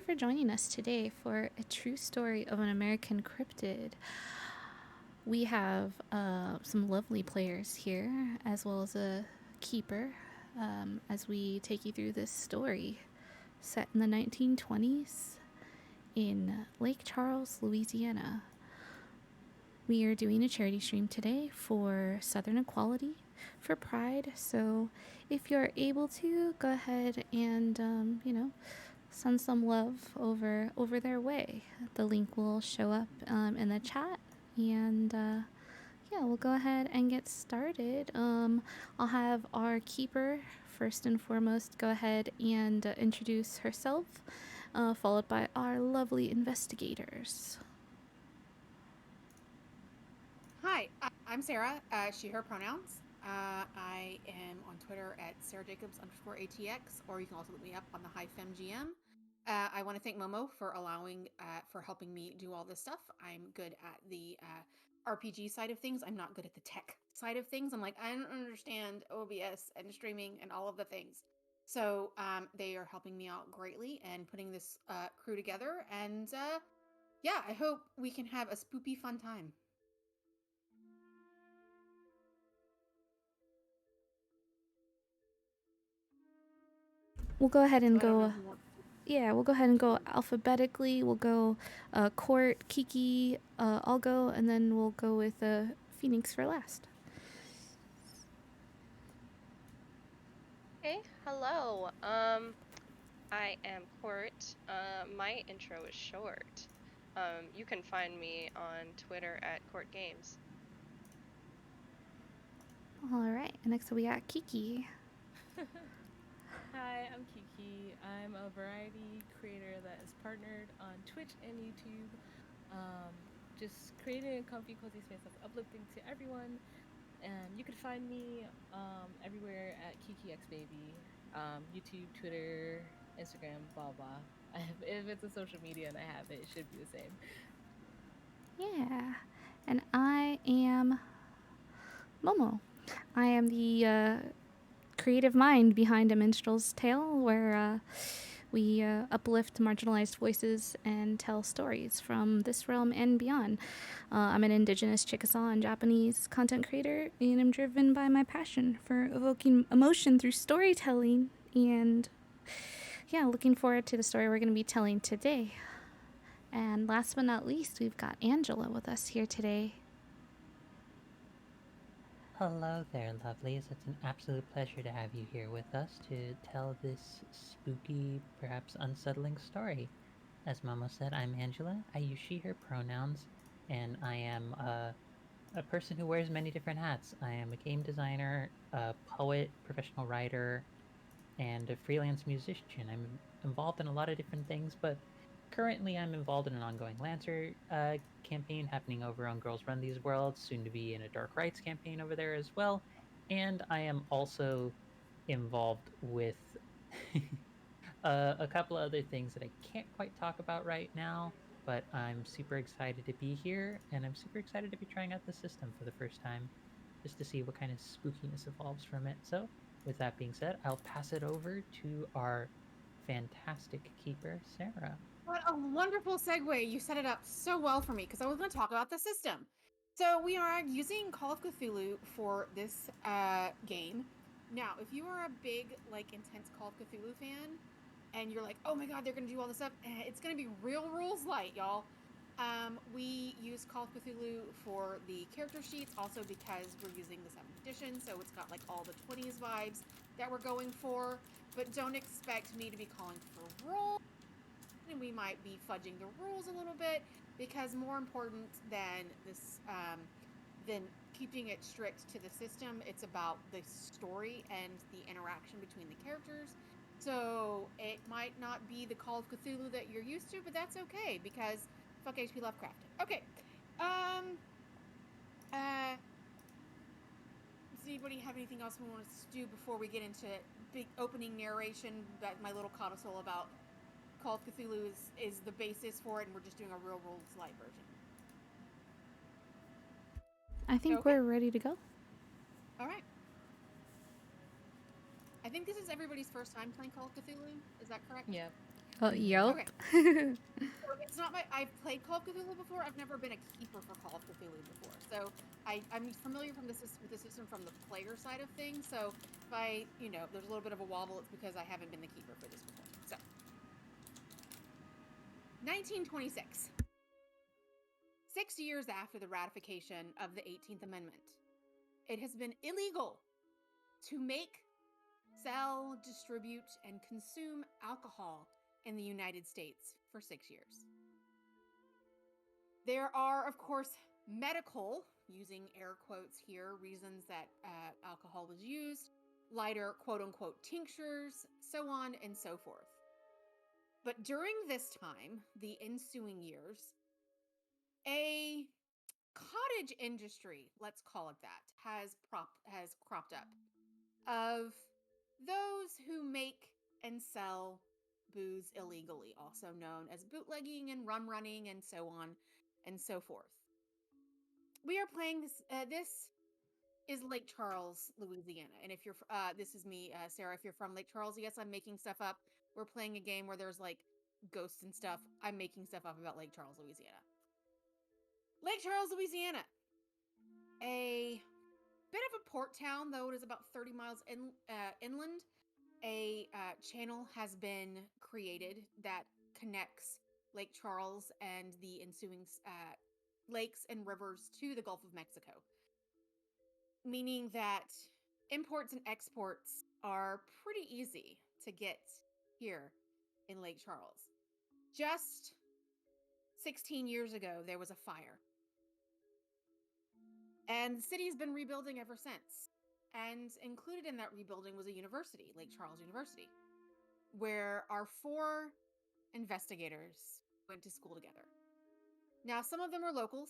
you for joining us today for a true story of an American cryptid. We have some lovely players here, as well as a keeper, as we take you through this story set in the 1920s in Lake Charles, Louisiana. We are doing a charity stream today for Southern Equality, for Pride. So if you're able to, go ahead and, send some love over their way. The link will show up in the chat, and yeah, we'll go ahead and get started. I'll have our keeper first and foremost go ahead and introduce herself, followed by our lovely investigators. Hi, I'm Sarah, she, her pronouns. I am on Twitter at sarahjacobs_ATX, or you can also look me up on the HiFemGM. I want to thank Momo for for helping me do all this stuff. I'm good at the RPG side of things. I'm not good at the tech side of things. I'm like, I don't understand OBS and streaming and all of the things. So they are helping me out greatly and putting this crew together. And yeah, I hope we can have a spoopy fun time. We'll go ahead and So I don't know go. who wants to. Yeah, we'll go ahead and go alphabetically. We'll go Court, Kiki, I'll go, and then we'll go with Phoenix for last. Hey, hello. I am Court. My intro is short. You can find me on Twitter at Court Games. All right, next we got Kiki. Hi, I'm Kiki. I'm a variety creator that is partnered on Twitch and YouTube. Just creating a comfy, cozy space that's uplifting to everyone. And you can find me everywhere at KikiXBaby. YouTube, Twitter, Instagram, blah blah. If it's a social media and I have it, it should be the same. Yeah, and I am Momo. I am the creative mind behind A Minstrel's Tale, where we uplift marginalized voices and tell stories from this realm and beyond. I'm an indigenous Chickasaw and Japanese content creator, and I'm driven by my passion for evoking emotion through storytelling. And yeah, looking forward to the story we're going to be telling today. And last but not least, we've got Angela with us here today. Hello there, lovelies. It's an absolute pleasure to have you here with us to tell this spooky, perhaps unsettling story. As Momo said, I'm Angela. I use she, her pronouns, and I am a person who wears many different hats. I am a game designer, a poet, professional writer, and a freelance musician. I'm involved in a lot of different things, but currently I'm involved in an ongoing Lancer campaign happening over on Girls Run These Worlds, soon to be in a Dark Rights campaign over there as well. And I am also involved with a couple of other things that I can't quite talk about right now, but I'm super excited to be here, and I'm super excited to be trying out the system for the first time, just to see what kind of spookiness evolves from it. So, with that being said, I'll pass it over to our fantastic keeper, Sarah. What a wonderful segue. You set it up so well for me because I was going to talk about the system. So we are using Call of Cthulhu for this game. Now, if you are a big, intense Call of Cthulhu fan, and you're like, oh my god, they're going to do all this stuff, it's going to be real rules light, y'all. We use Call of Cthulhu for the character sheets, also because we're using the 7th edition, so it's got all the 20s vibes that we're going for. But don't expect me to be calling for roll. And we might be fudging the rules a little bit, because more important than this, than keeping it strict to the system, it's about the story and the interaction between the characters. So it might not be the Call of Cthulhu that you're used to, but that's okay, because fuck HP Lovecraft. Okay. Does anybody have anything else we want to do before we get into big opening narration? That my little codicil about Call of Cthulhu is the basis for it, and we're just doing a real rules light version. I think Okay. we're ready to go. All right. I think this is everybody's first time playing Call of Cthulhu. Is that correct? Yep. Oh, yup. Okay. So it's not my. I've played Call of Cthulhu before. I've never been a keeper for Call of Cthulhu before. So I'm familiar with the system from the player side of things. So if there's a little bit of a wobble, it's because I haven't been the keeper for this before. So 1926. 6 years after the ratification of the 18th Amendment, it has been illegal to make, sell, distribute, and consume alcohol in the United States for 6 years. There are, of course, medical, using air quotes here, reasons that alcohol was used, lighter quote unquote tinctures, so on and so forth. But during this time, the ensuing years, a cottage industry, let's call it that, has cropped up of those who make and sell booze illegally, also known as bootlegging and rum running and so on and so forth. We are playing this. This is Lake Charles, Louisiana, and if you're, this is me, Sarah. If you're from Lake Charles, yes, I'm making stuff up. We're playing a game where there's like ghosts and stuff. I'm making stuff up about Lake Charles, Louisiana. Lake Charles, Louisiana, a bit of a port town, though it is about 30 miles inland. A channel has been created that connects Lake Charles and the ensuing lakes and rivers to the Gulf of Mexico, meaning that imports and exports are pretty easy to get here in Lake Charles. Just 16 years ago, there was a fire. And the city has been rebuilding ever since. And included in that rebuilding was a university, Lake Charles University, where our 4 investigators went to school together. Now, some of them are locals.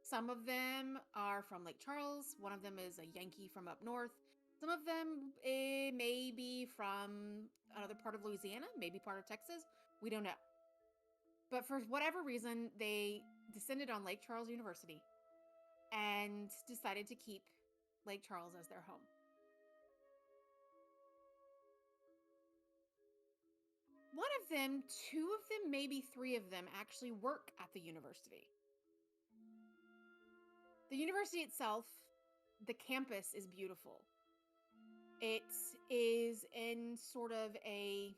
Some of them are from Lake Charles. One of them is a Yankee from up north. Some of them may be from another part of Louisiana, maybe part of Texas. We don't know. But for whatever reason, they descended on Lake Charles University and decided to keep Lake Charles as their home. One of them, 2 of them, maybe 3 of them actually work at the university. The university itself, the campus is beautiful. It is in sort of a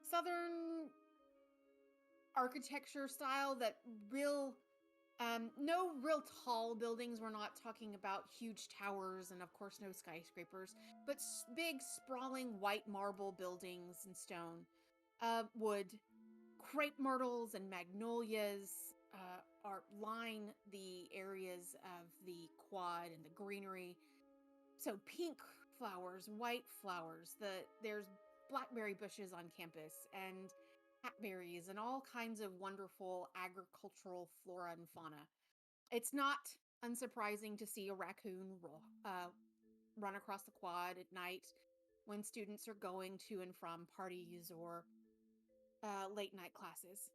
southern architecture style that no real tall buildings. We're not talking about huge towers and of course no skyscrapers, but big sprawling white marble buildings and stone, wood. Crepe myrtles and magnolias line the areas of the quad and the greenery. So pink flowers, white flowers. There's blackberry bushes on campus and hackberries and all kinds of wonderful agricultural flora and fauna. It's not unsurprising to see a raccoon run across the quad at night when students are going to and from parties or late night classes.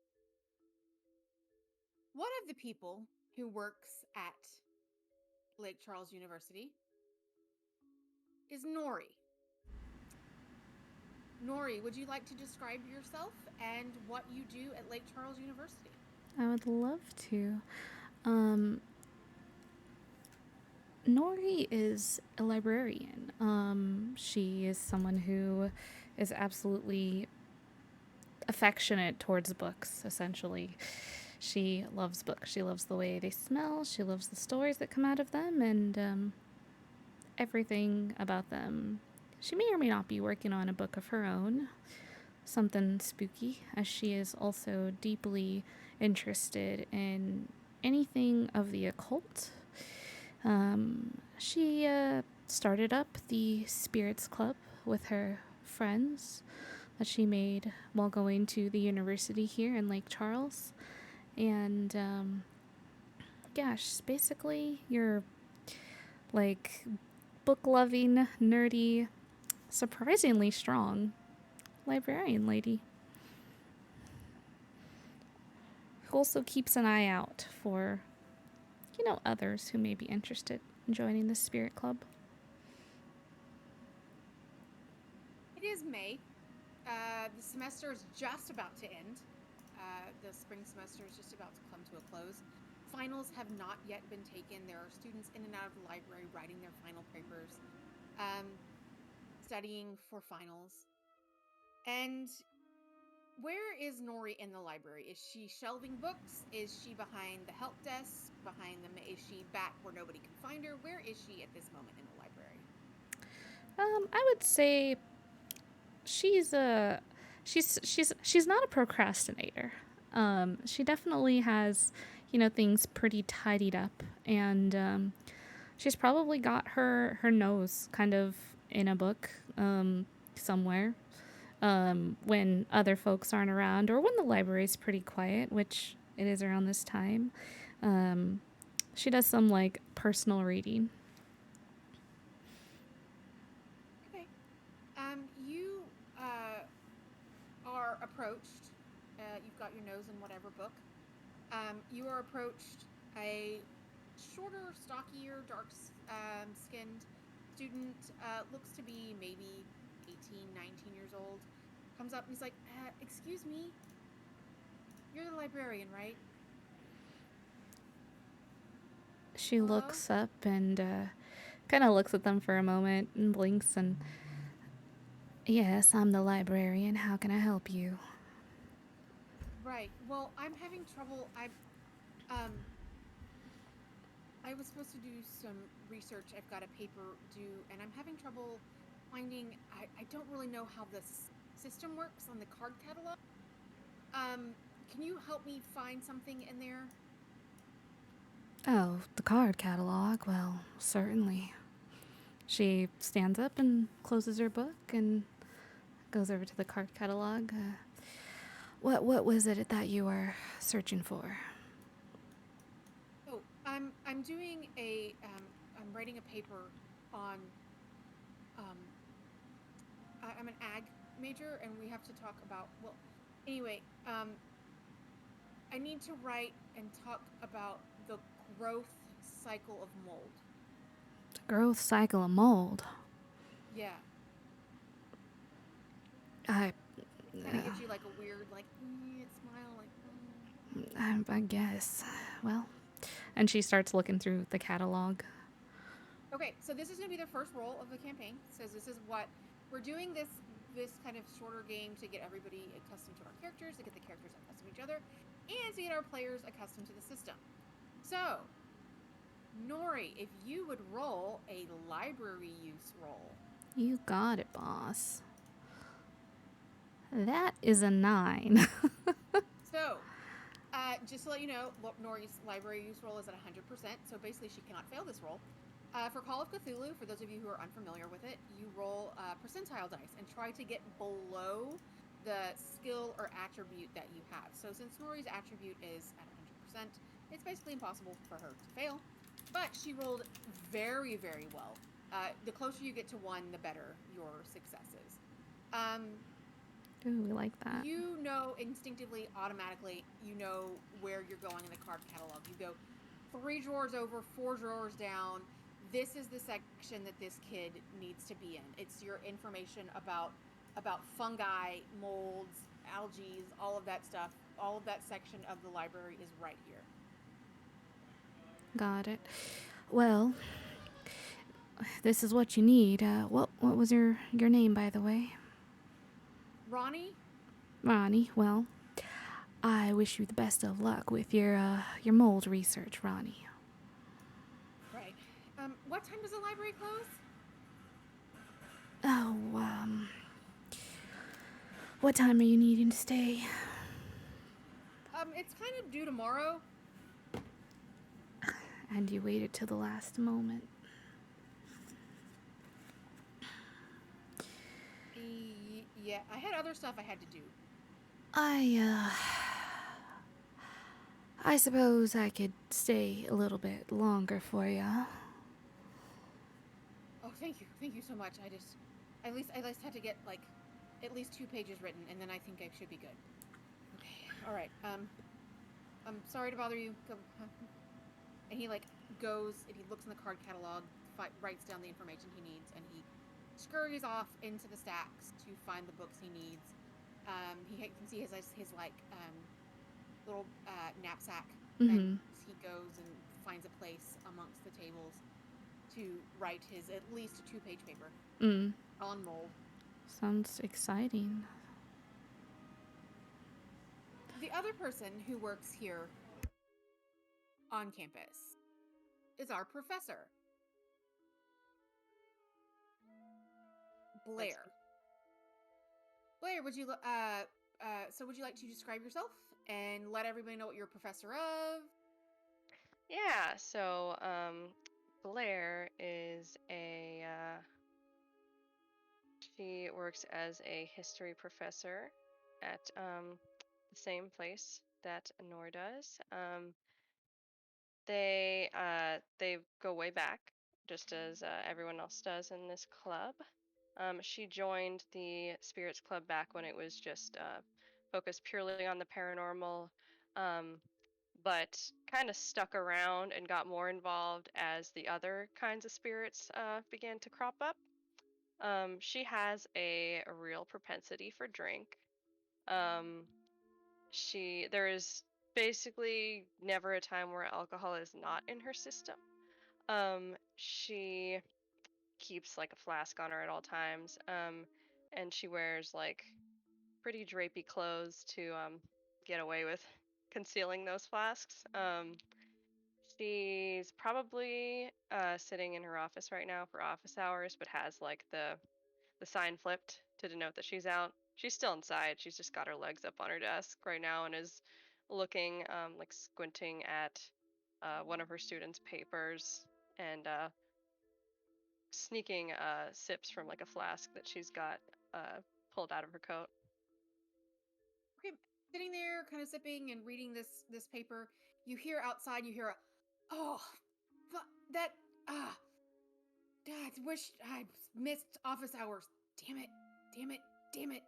One of the people who works at Lake Charles University is Nori. Nori, would you like to describe yourself and what you do at Lake Charles University? I would love to. Nori is a librarian. She is someone who is absolutely affectionate towards books, essentially. She loves books. She loves the way they smell. She loves the stories that come out of them and everything about them. She may or may not be working on a book of her own, something spooky, as she is also deeply interested in anything of the occult. She started up the Spirits Club with her friends that she made while going to the university here in Lake Charles. And gosh, basically you're like book-loving, nerdy, surprisingly strong librarian lady who also keeps an eye out for, others who may be interested in joining the Spirit Club. It is May, The semester is just about to end. The spring semester is just about to come to a close. Finals have not yet been taken. There are students in and out of the library writing their final papers, studying for finals. And where is Nori in the library? Is she shelving books? Is she behind the help desk? Is she back where nobody can find her? Where is she at this moment in the library? I would say she's a she's not a procrastinator. She definitely has, things pretty tidied up, and she's probably got her nose kind of in a book somewhere when other folks aren't around, or when the library's pretty quiet, which it is around this time. Um, she does some like personal reading. Okay. You are approached. You've got your nose in whatever book. You are approached a shorter, stockier, dark skinned student. Looks to be maybe 18, 19 years old. Comes up and he's like, excuse me, you're the librarian, right? She Hello? looks up and kind of looks at them for a moment and blinks and, yes, I'm the librarian. How can I help you? Right. Well, I'm having trouble. I was supposed to do some research. I've got a paper due, and I'm having trouble finding. I don't really know how this system works on the card catalog. Can you help me find something in there? Oh, the card catalog? Well, certainly. She stands up and closes her book and goes over to the card catalog. What was it that you were searching for? Oh, I'm doing I'm writing a paper on um I'm an ag major, and we have to talk about, well, anyway, I need to write and talk about the growth cycle of mold. The growth cycle of mold. Yeah. I, Kind of gives you like a weird like smile, like. I guess. Well, and she starts looking through the catalog. Okay, so this is going to be the first roll of the campaign. It says this is what we're doing, this kind of shorter game to get everybody accustomed to our characters, to get the characters accustomed to each other, and to get our players accustomed to the system. So, Nori, if you would roll a library use roll. You got it, boss. That is a 9. So, just to let you know, Nori's library use roll is at 100%, so basically she cannot fail this roll. For Call of Cthulhu, for those of you who are unfamiliar with it, you roll percentile dice and try to get below the skill or attribute that you have. So since Nori's attribute is at 100%, it's basically impossible for her to fail. But she rolled very, very well. The closer you get to 1, the better your success is. Ooh, we like that. You know instinctively, automatically, you know where you're going in the card catalog. You go 3 drawers over, 4 drawers down. This is the section that this kid needs to be in. It's your information about fungi, molds, algae, all of that stuff. All of that section of the library is right here. Got it. Well, this is what you need. What was your name, by the way? Ronnie? Ronnie. Well, I wish you the best of luck with your mold research, Ronnie. Right. What time does the library close? Oh, what time are you needing to stay? It's kind of due tomorrow. And you waited till the last moment. Yeah, I had other stuff I had to do. I suppose I could stay a little bit longer for you. Oh, thank you so much. I at least had to get like at least 2 pages written, and then I think I should be good. Okay, all right. I'm sorry to bother you. And he like goes and he looks in the card catalog, writes down the information he needs, and he scurries off into the stacks to find the books he needs. He can see his like little knapsack, and he goes and finds a place amongst the tables to write his at least a 2-page paper on mold. Sounds exciting. The other person who works here on campus is our professor, Blair. Blair, would you would you like to describe yourself and let everybody know what you're a professor of? Yeah, so Blair is she works as a history professor at the same place that Nor does. They go way back, just as everyone else does in this club. She joined the Spirits Club back when it was just focused purely on the paranormal, um, but kind of stuck around and got more involved as the other kinds of spirits began to crop up. She has a real propensity for drink. Um, there is basically never a time where alcohol is not in her system. She keeps like a flask on her at all times. And she wears like pretty drapey clothes to get away with concealing those flasks. She's probably sitting in her office right now for office hours, but has like the sign flipped to denote that she's out. She's still inside. She's just got her legs up on her desk right now and is looking, like squinting at one of her students' papers and sneaking sips from like a flask that she's got pulled out of her coat. Okay, sitting there, kind of sipping and reading this paper. You hear outside. You hear a, oh, that ah, I wish I missed office hours. Damn it! Damn it! Damn it!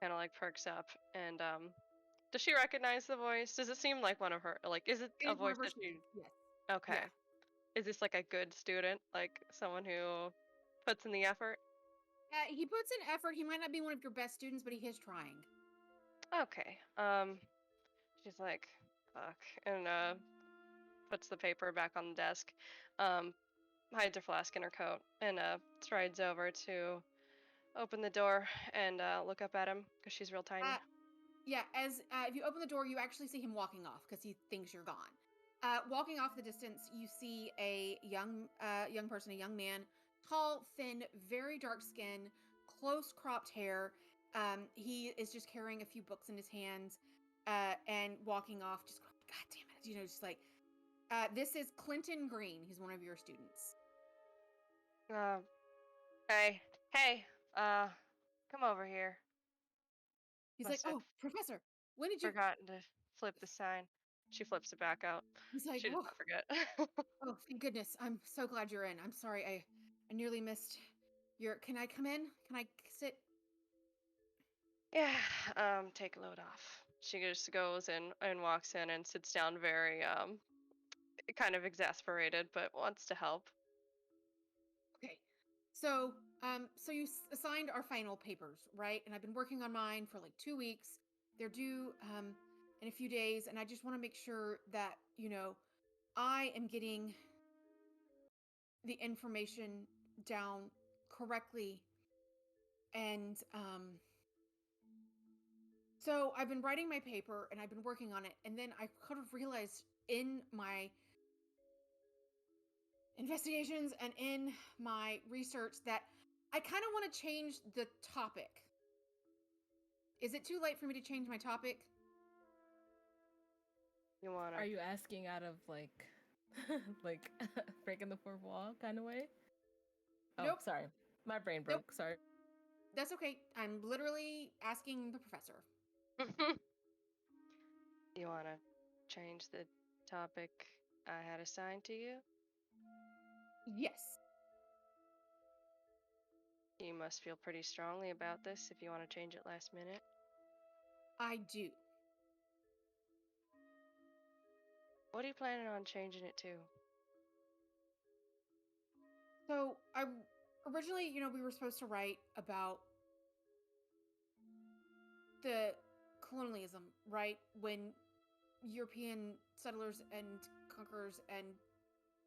Kind of like perks up and does she recognize the voice? Does it seem like one of her, like, is it It a is one voice of our that she, students. Yes. okay. Yeah. Is this like a good student? Like someone who puts in the effort? He puts in effort. He might not be one of your best students, but he is trying. Okay. She's like, fuck, and puts the paper back on the desk, um, hides her flask in her coat, and strides over to open the door and look up at him because she's real tiny. Yeah, as if you open the door, you actually see him walking off because he thinks you're gone. Walking off the distance, you see a young person, a young man, tall, thin, very dark skin, close cropped hair. He is just carrying a few books in his hands, and walking off. Just God damn it, just like this is Clinton Green. He's one of your students. Uh, hey, come over here. He's like, Must have "Oh, Professor, when did you?" forgotten to flip the sign. She flips it back out. He's like, She did "Oh, not forget. oh, thank goodness. I'm so glad you're in. I'm sorry. I nearly missed your. Can I come in? Can I sit?" Yeah, take a load off. She just goes and walks in and sits down very kind of exasperated, but wants to help. Okay. So you assigned our final papers, right? And I've been working on mine for like 2 weeks. They're due in a few days, and I just want to make sure that I am getting the information down correctly. And so I've been writing my paper, and I've been working on it, and then I could have realized in my investigations and in my research that I kind of want to change the topic. Is it too late for me to change my topic? You wanna? Are you asking out of like, like breaking the fourth wall kind of way? Oh, Nope. sorry, my brain Nope. broke. Sorry. That's okay. I'm literally asking the professor. You wanna change the topic I had assigned to you? Yes, You must feel pretty strongly about this if you want to change it last minute. I do. What are you planning on changing it to? So I originally, we were supposed to write about the colonialism, right? When European settlers and conquerors and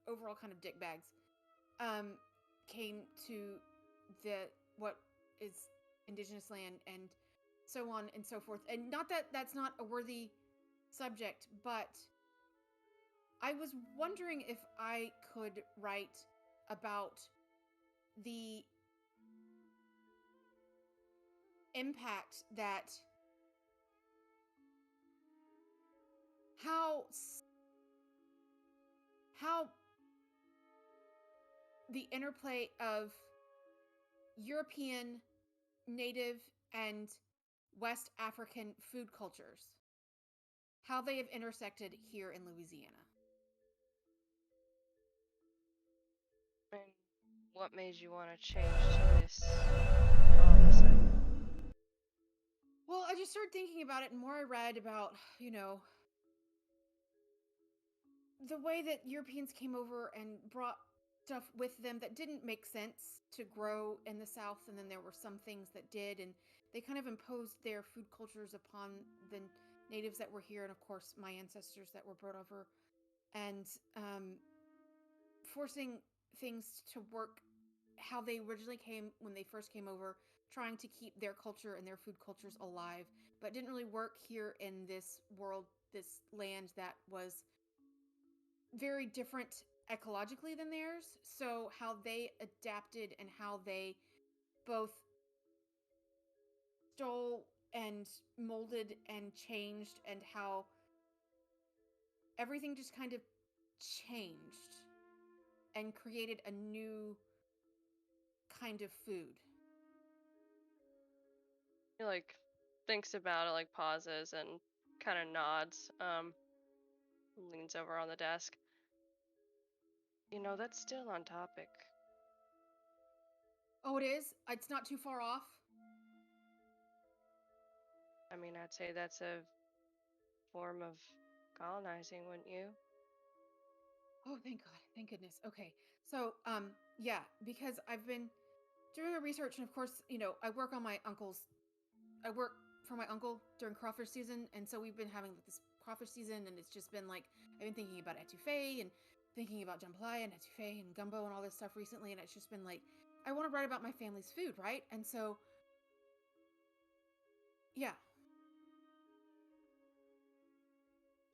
overall kind of dickbags um came to the what is indigenous land and so on and so forth. And not that that's not a worthy subject, but I was wondering if I could write about the impact that how how the interplay of European, native, and West African food cultures, how they have intersected here in Louisiana. And what made you want to change to this all of a sudden? Well, I just started thinking about it, and more I read about, the way that Europeans came over and brought stuff with them that didn't make sense to grow in the South, and then there were some things that did, and they kind of imposed their food cultures upon the natives that were here, and of course, my ancestors that were brought over, and forcing things to work how they originally came when they first came over, trying to keep their culture and their food cultures alive, but didn't really work here in this world, this land that was very different ecologically than theirs. So, how they adapted and how they both stole and molded and changed, and how everything just kind of changed and created a new kind of food. He like thinks about it, like pauses and kind of nods, leans over on the desk. That's still on topic. Oh, it is? It's not too far off? I mean, I'd say that's a form of colonizing, wouldn't you? Oh, thank God. Thank goodness. Okay. So, yeah, because I've been doing a research, and of course, I work for my uncle during crawfish season, and so we've been having like this crawfish season, and it's just been like I've been thinking about etouffee and thinking about jambalaya and etouffee and gumbo and all this stuff recently, and it's just been like I want to write about my family's food, right? And so, yeah.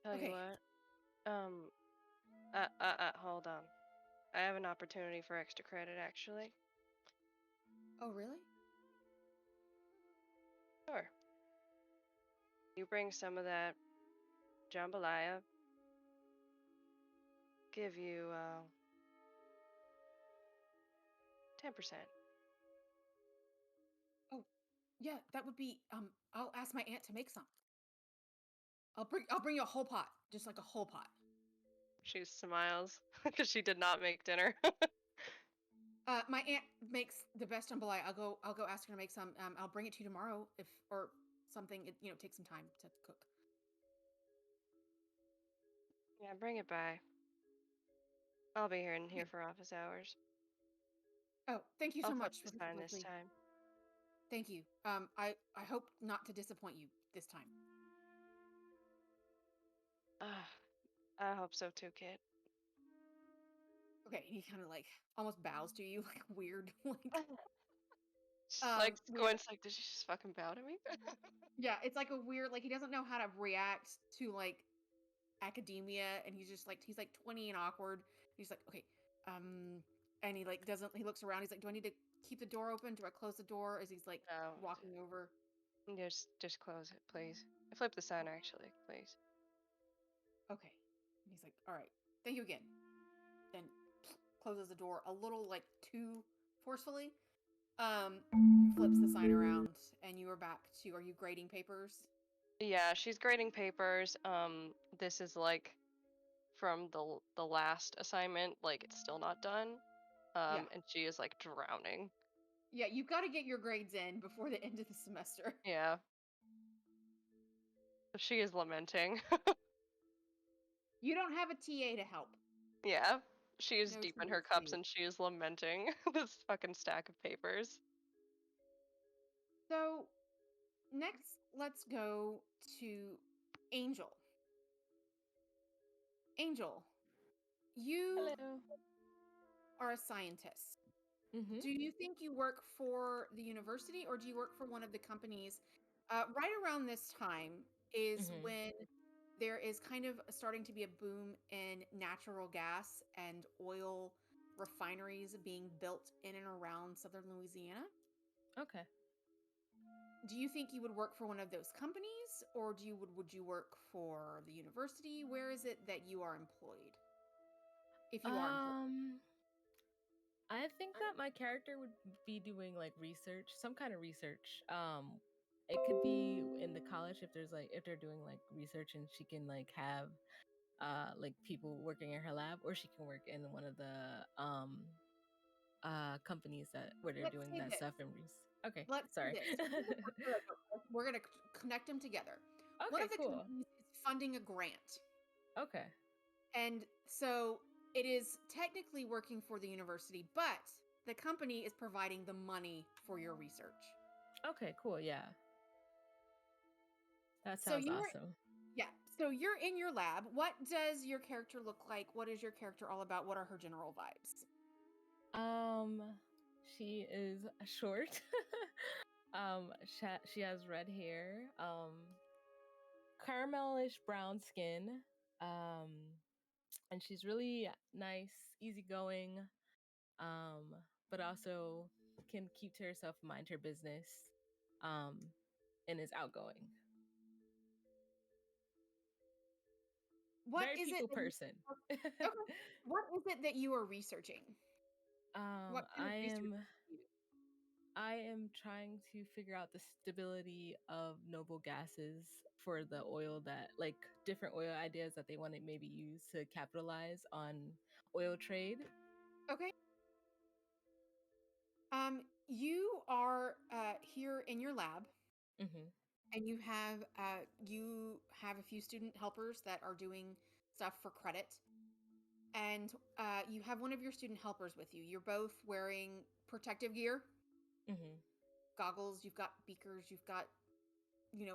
Tell you Okay. what. Um. Hold on. I have an opportunity for extra credit, actually. Oh, really? Sure. You bring some of that jambalaya. Give you 10%. Oh, yeah, that would be I'll ask my aunt to make some. I'll bring you a whole pot, just like a whole pot. She smiles because she did not make dinner. My aunt makes the best jambalaya. I'll go ask her to make some. I'll bring it to you tomorrow if or something. It takes some time to cook. Yeah, bring it by. I'll be here in here Okay. for office hours. Oh, thank you I'll so flip much, the Professor sign this Blakely. time. Thank you. I hope not to disappoint you this time. Ah, I hope so too, kid. Okay, and he kind of like almost bows to you, like weird, like Just like weird. squints, like, did she just fucking bow to me? Yeah, it's like a weird, like he doesn't know how to react to like academia, and he's like 20 and awkward. He's like, okay, um, and he like doesn't. He looks around. He's like, do I need to keep the door open? Do I close the door? As he's like No, walking over. just close it, please. Flip the sign, actually, please. Okay, and he's like, all right, thank you again. Then closes the door a little like too forcefully. Flips the sign around, and you are back to. Are you grading papers? Yeah, she's grading papers. This is like from the last assignment, like it's still not done. Yeah, And she is like drowning. yeah. You've got to get your grades in before the end of the semester. Yeah, she is lamenting. You don't have a TA to help. Yeah. She is No deep in trouble her for cups you. and she is lamenting this fucking stack of papers. So next, let's go to Angel. Angel, you Hello. are a scientist. Mm-hmm. Do you think you work for the university or do you work for one of the companies? Right around this time is Mm-hmm. when there is kind of starting to be a boom in natural gas and oil refineries being built in and around southern Louisiana. Okay. Do you think you would work for one of those companies or would you work for the university? Where is it that you are employed? If you are employed. Um, I think that my character would be doing like research, some kind of research. It could be in the college if there's like if they're doing like research and she can like have like people working in her lab, or she can work in one of the companies that where they're Let's doing say that this. stuff and okay, Let's do sorry. this. We're gonna connect them together. One Okay, of the cool. companies is funding a grant, Okay. and so it is technically working for the university, but the company is providing the money for your research. Okay, cool. Yeah. That So sounds you're awesome. yeah. So you're in your lab. What does your character look like? What is your character all about? What are her general vibes? She is short. She has red hair. Caramelish brown skin. Um, and she's really nice, easygoing. But also can keep to herself, mind her business. Um, and is outgoing. What Very is it people that you person. okay. What is it that you are researching? What kind of I research am do you do? I am trying to figure out the stability of noble gases for the oil that, like, different oil ideas that they want to maybe use to capitalize on oil trade. Okay. You are here in your lab, Hmm. and you have a few student helpers that are doing stuff for credit, and you have one of your student helpers with you. You're both wearing protective gear, Hmm. goggles. You've got beakers. You've got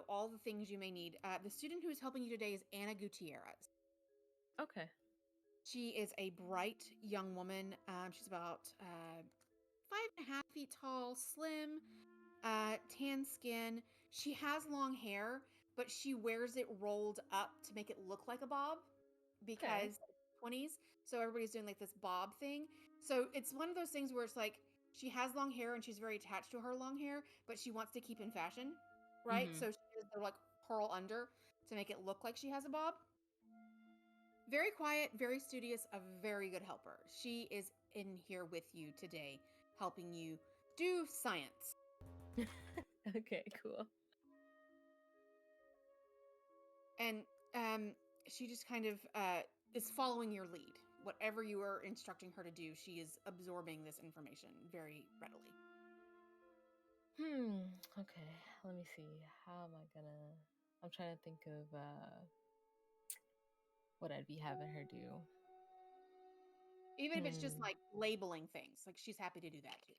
all the things you may need. The student who is helping you today is Anna Gutierrez. Okay. She is a bright young woman. She's about 5.5 feet tall, slim, tan skin. She has long hair, but she wears it rolled up to make it look like a bob Okay. because 20s. So everybody's doing like this bob thing. So it's one of those things where it's like she has long hair and she's very attached to her long hair, but she wants to keep in fashion, right? Hmm. So she does the like curl under to make it look like she has a bob. Very quiet, very studious, a very good helper. She is in here with you today, helping you do science. Okay, cool. And she just kind of is following your lead. Whatever you are instructing her to do, she is absorbing this information very readily. Okay, let me see. How am I gonna I'm trying to think of what I'd be having her do. Even if it's just Hmm. like labeling things, like she's happy to do that too.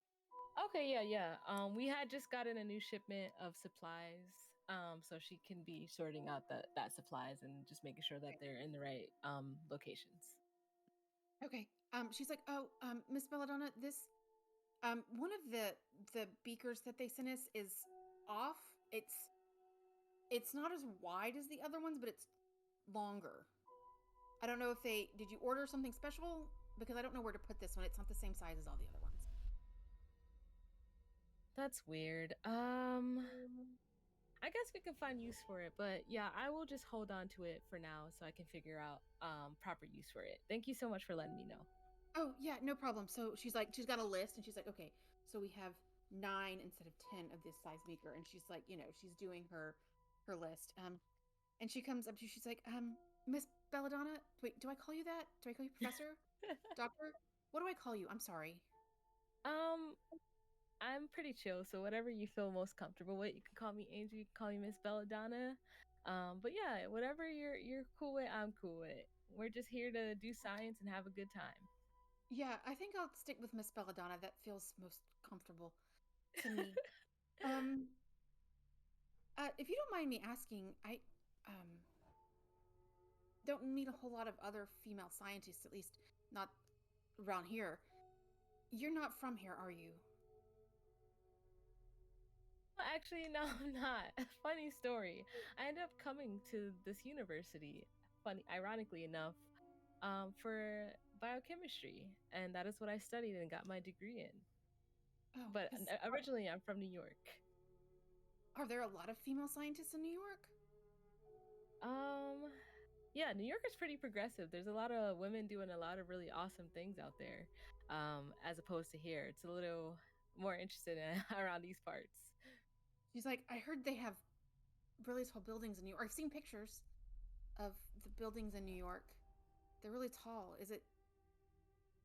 Okay, yeah, yeah. We had just gotten a new shipment of supplies. So she can be sorting out that supplies and just making sure that Okay. they're in the right locations. Okay. She's like, oh, Miss Belladonna, this one of the beakers that they sent us is off. It's not as wide as the other ones, but it's longer. I don't know if they did you order something special because I don't know where to put this one. It's not the same size as all the other ones. That's weird. I guess we can find use for it, but yeah, I will just hold on to it for now so I can figure out proper use for it. Thank you so much for letting me know. Oh, yeah, no problem. So she's like, she's got a list and she's like, okay, so we have 9 instead of 10 of this size beaker. And she's like, she's doing her list. And she comes up to you, she's like, Miss Belladonna, wait, do I call you that? Do I call you professor? Doctor? What do I call you? I'm sorry. um I'm pretty chill, so whatever you feel most comfortable with. You can call me Angel, you can call me Miss Belladonna. But yeah, whatever you're cool with, I'm cool with. We're just here to do science and have a good time. Yeah, I think I'll stick with Miss Belladonna. That feels most comfortable to me. Um, if you don't mind me asking, I um don't meet a whole lot of other female scientists, at least not around here. You're not from here, are you? Actually, no, I'm not. Funny story. I ended up coming to this university, ironically enough, for biochemistry, and that is what I studied and got my degree in. Oh, But because originally, I'm from New York. are there a lot of female scientists in New York? Um, yeah, New York is pretty progressive. There's a lot of women doing a lot of really awesome things out there, as opposed to here. It's a little more interested in around these parts. She's like, I heard they have really tall buildings in New York. I've seen pictures of the buildings in New York. They're really tall. Is it?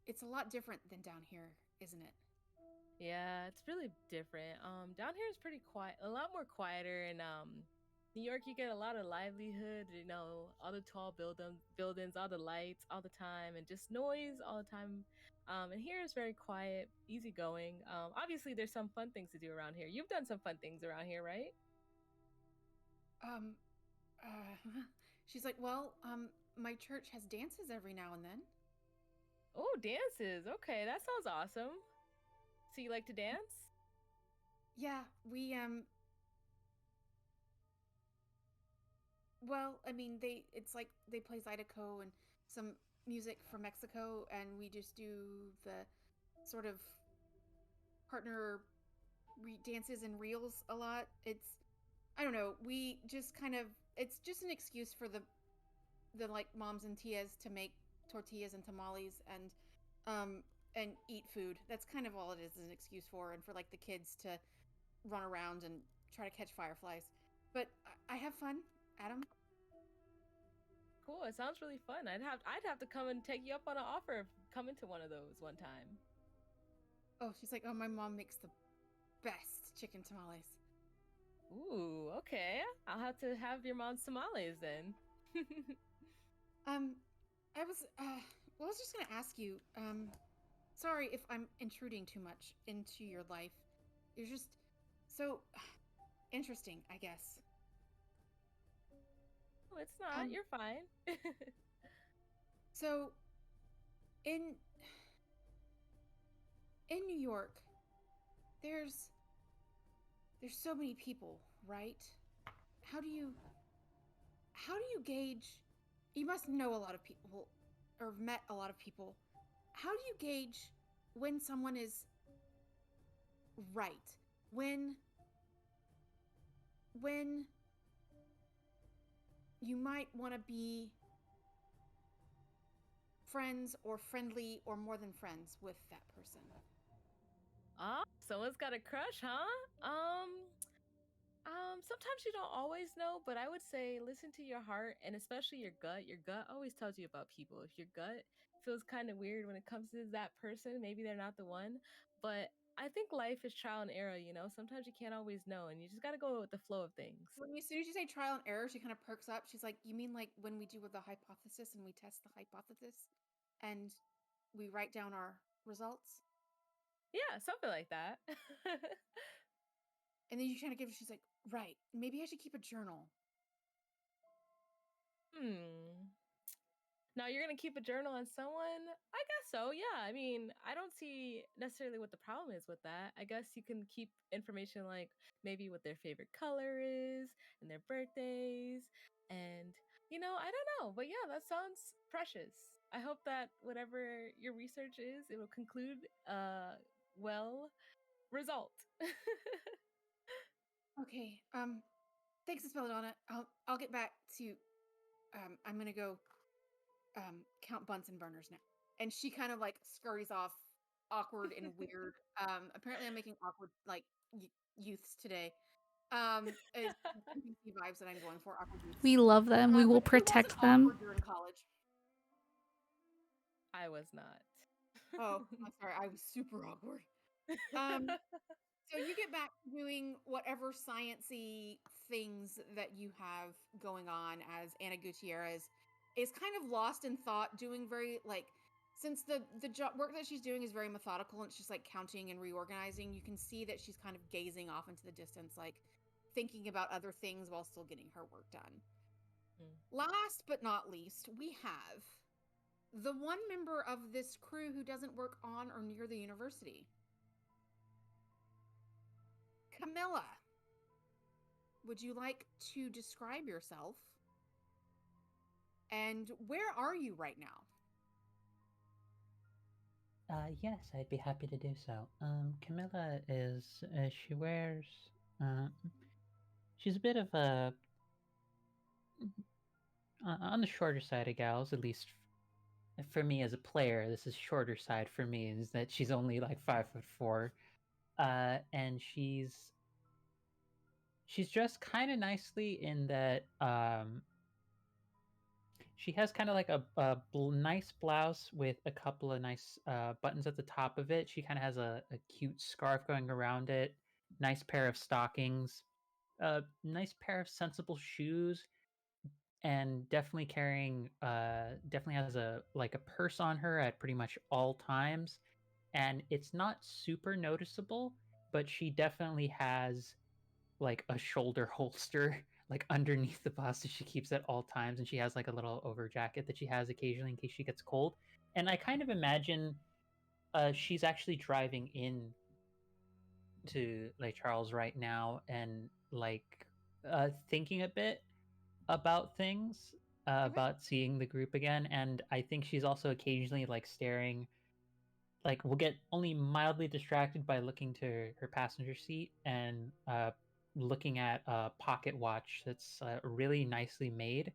It's a lot different than down here, isn't it? Yeah, it's really different. Down here is pretty quiet, a lot more quieter. And New York, you get a lot of livelihood. You know, all the tall buildings, all the lights, all the time, and just noise all the time. And here is very quiet, easygoing. Obviously, there's some fun things to do around here. You've done some fun things around here, right? Um, uh, she's like, well, my church has dances every now and then. Oh, dances. Okay, that sounds awesome. So you like to dance? Yeah, well, I mean, it's like they play Zydeco and some music from Mexico, and we just do the sort of partner dances and reels a lot. I don't know, we just kind of, it's just an excuse for the like moms and tias to make tortillas and tamales um and eat food. That's kind of all it is an excuse for, and for like the kids to run around and try to catch fireflies. But I have fun, Adam. Cool. It sounds really fun. I'd have to come and take you up on an offer of coming to one of those one time. Oh, she's like, oh, my mom makes the best chicken tamales. Ooh, okay. I'll have to have your mom's tamales then. Um, I was well, I was just gonna ask you. Sorry if I'm intruding too much into your life. You're just so interesting, I guess. Oh, it's not. Um, You're fine. so in in New York, there's there's so many people, right? How do you how do you gauge? You must know a lot of people or have met a lot of people. How do you gauge when someone is right? When when you might want to be friends or friendly or more than friends with that person. Ah, someone's got a crush, huh? Sometimes you don't always know, but I would say listen to your heart and especially your gut. Your gut always tells you about people. If your gut feels kind of weird when it comes to that person, maybe they're not the one. But I think life is trial and error, you know? Sometimes you can't always know, and you just got to go with the flow of things. As soon as you say trial and error, she kind of perks up. She's like, "You mean like when we do with the hypothesis and we test the hypothesis, and we write down our results, Yeah, something like that. and then you kind of give." She's like, "Right. Maybe I should keep a journal." Hmm. Now you're gonna keep a journal on someone? I guess so. Yeah. I mean, I don't see necessarily what the problem is with that. I guess you can keep information like maybe what their favorite color is and their birthdays, and I don't know, but yeah, that sounds precious. I hope that whatever your research is, it will conclude well result. Okay. Thanks, Miss Belladonna. I'll get back to. I'm gonna go count Bunsen burners now. And she kind of like scurries off, awkward and weird. Apparently I'm making awkward like youths today. Is NPC vibes that I'm going for, awkward youths. We love them. We will But who wasn't protect them. awkward during college? I was not. Oh, I'm sorry, I was super awkward. Um, so you get back to doing whatever sciency things that you have going on as Anna Gutierrez is kind of lost in thought, doing very like since the job work that she's doing is very methodical and it's just like counting and reorganizing, you can see that she's kind of gazing off into the distance, like thinking about other things while still getting her work done. Last but not least, we have the one member of this crew who doesn't work on or near the university. Camilla, would you like to describe yourself? And where are you right now? Yes, I'd be happy to do so. Camilla is, she wears, she's a bit of a, on the shorter side of gals, at least for me as a player, this is shorter side for me, is that she's only like 5'4", and she's dressed kind of nicely in that, she has kind of like a nice blouse with a couple of nice buttons at the top of it. She kind of has a cute scarf going around it. Nice pair of stockings. A nice pair of sensible shoes, and definitely carrying. Definitely has a like a purse on her at pretty much all times, and it's not super noticeable, but she definitely has like a shoulder holster like underneath the bust that she keeps at all times, and she has like a little over jacket that she has occasionally in case she gets cold. And I kind of imagine she's actually driving in to Lake Charles right now and like thinking a bit about things, Okay. about seeing the group again. And I think she's also occasionally like staring, like will get only mildly distracted by looking to her passenger seat and looking at a pocket watch that's really nicely made,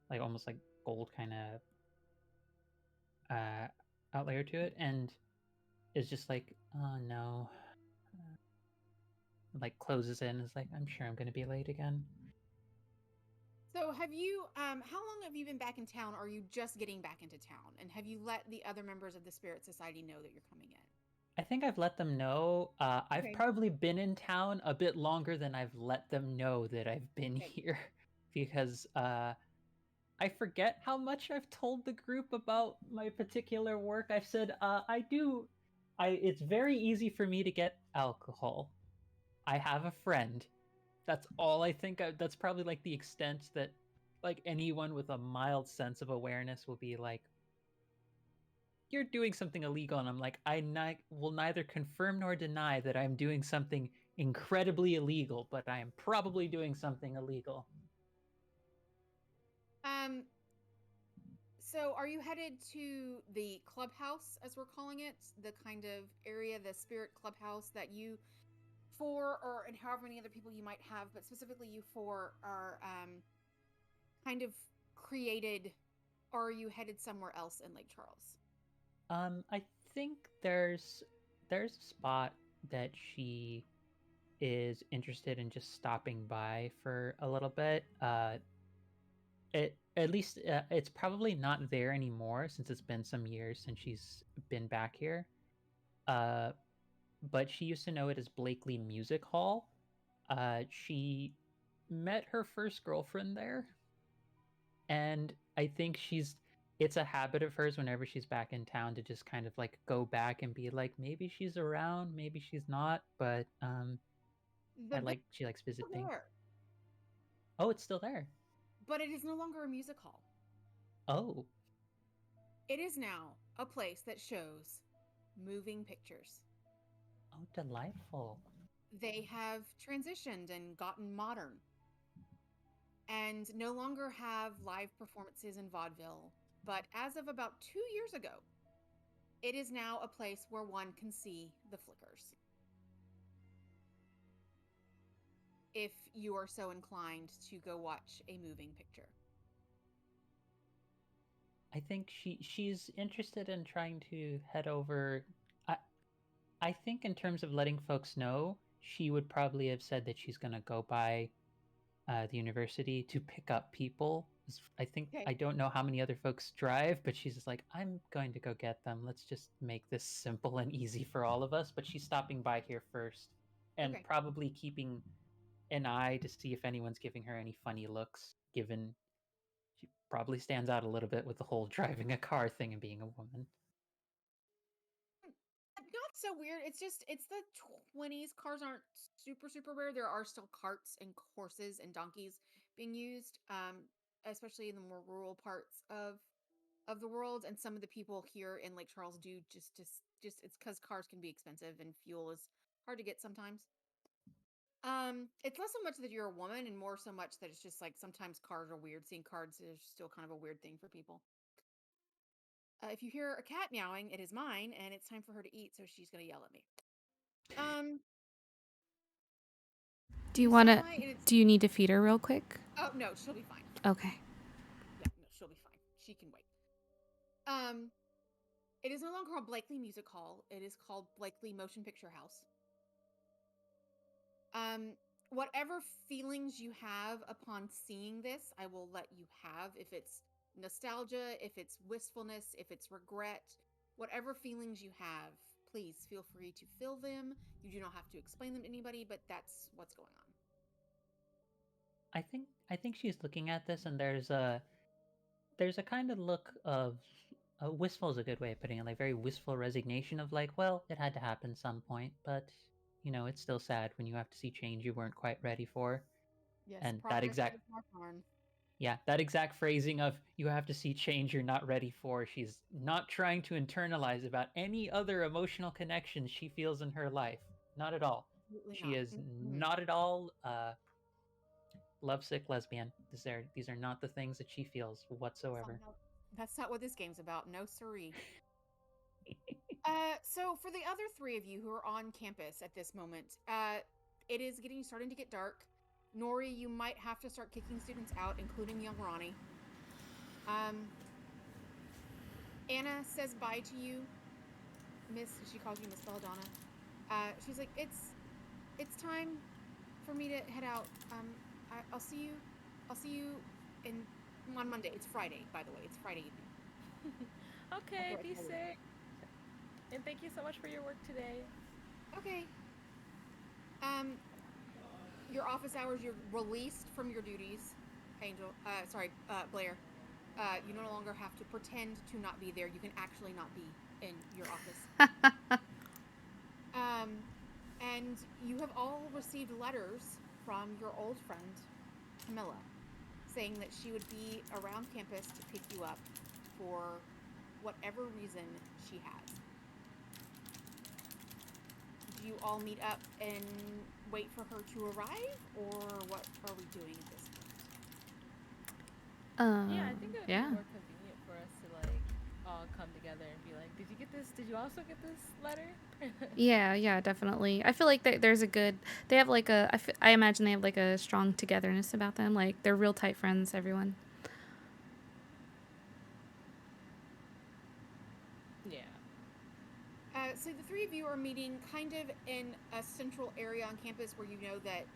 like almost like gold kind of uh, outlayer to it, and is just like, oh no, like closes in. Is like, I'm sure I'm going to be late again. So have you how long have you been back in town? Or are you just getting back into town? And have you let the other members of the Spirit Society know that you're coming in? I think I've let them know. I've Okay. probably been in town a bit longer than I've let them know that I've been Okay. here, because I forget how much I've told the group about my particular work. I've said, I do. It's very easy for me to get alcohol. I have a friend. That's all I think. That's probably like the extent that, like anyone with a mild sense of awareness will be like, "You're doing something illegal," and I'm like, will neither confirm nor deny that I'm doing something incredibly illegal, but I am probably doing something illegal. Um So are you headed to the clubhouse, as we're calling it, the kind of area, the spirit clubhouse that you four, or and however many other people you might have, but specifically you four are kind of created, or are you headed somewhere else in Lake Charles? I think there's a spot that she is interested in just stopping by for a little bit. It at least it's probably not there anymore since it's been some years since she's been back here. Uh, but she used to know it as Blakely Music Hall. She met her first girlfriend there, and I think it's a habit of hers whenever she's back in town to just kind of like go back and be like, maybe she's around, maybe she's not, but The building she likes is still visiting. there, Oh, it's still there. but it is no longer a music hall. Oh, It is now a place that shows moving pictures. oh, delightful. They have transitioned and gotten modern and no longer have live performances in vaudeville. But as of about 2 years ago, it is now a place where one can see the flickers, if you are so inclined to go watch a moving picture. I think she's interested in trying to head over. I I think in terms of letting folks know, she would probably have said that she's gonna go by the university to pick up people. I think Okay. I don't know how many other folks drive, but she's just like, I'm going to go get them. Let's just make this simple and easy for all of us. But she's stopping by here first, and Okay. probably keeping an eye to see if anyone's giving her any funny looks, given she probably stands out a little bit with the whole driving a car thing and being a woman. so weird. It's the 20s. Cars aren't super rare. There are still carts and horses and donkeys being used, especially in the more rural parts of the world. And some of the people here in Lake Charles do just it's because cars can be expensive and fuel is hard to get sometimes. It's less so much that you're a woman and more so much that it's just like sometimes cars are weird. Seeing cars is still kind of a weird thing for people. If you hear a cat meowing, it is mine, and it's time for her to eat, so she's gonna yell at me. Um, Do you you want stop to? by, and it's Do you need to feed her real quick? oh no, she'll be fine. Okay. Yeah, no, she'll be fine. She can wait. Um, it is no longer called Blakely Music Hall. It is called Blakely Motion Picture House. Um, whatever feelings you have upon seeing this, I will let you have. If it's nostalgia, if it's wistfulness, if it's regret, whatever feelings you have, please feel free to feel them. You do not have to explain them to anybody, but that's what's going on. I think she's looking at this, and there's a kind of look of wistful is a good way of putting it, like very wistful resignation of like, well, it had to happen some point, but it's still sad when you have to see change you weren't quite ready for. Yes, And that progress exact is not fun. yeah, that exact phrasing of you have to see change you're not ready for, she's not trying to internalize about any other emotional connections she feels in her life. Not at all. Absolutely She not. is Mm-mm. not at all lovesick lesbian. These are not the things that she feels whatsoever. That's not what this game's about. No siree. So for the other three of you who are on campus at this moment, it is starting to get dark. Nori, you might have to start kicking students out, including young Ronnie. Um, Anna says bye to you, Miss. She calls you Miss Belladonna. She's like, it's time for me to head out. I'll see you. I'll see you in on Monday. It's Friday, by the way. It's Friday evening. Okay, be safe. And thank you so much for your work today. Okay. Um, your office hours. You're released from your duties, Angel. Sorry, Blair. You no longer have to pretend to not be there. You can actually not be in your office. And you have all received letters from your old friend, Camilla, saying that she would be around campus to pick you up for whatever reason she has. Do you all meet up and wait for her to arrive, or what are we doing at this Yeah, I think it would be Yeah. more convenient for us to like all come together and be like, "Did you get this? Did you also get this letter?" Yeah, definitely. I feel like there's a good. They have like I imagine they have like a strong togetherness about them. Like they're real tight friends. Everyone. Yeah. So the three of you are meeting kind of in a central area on campus where you know that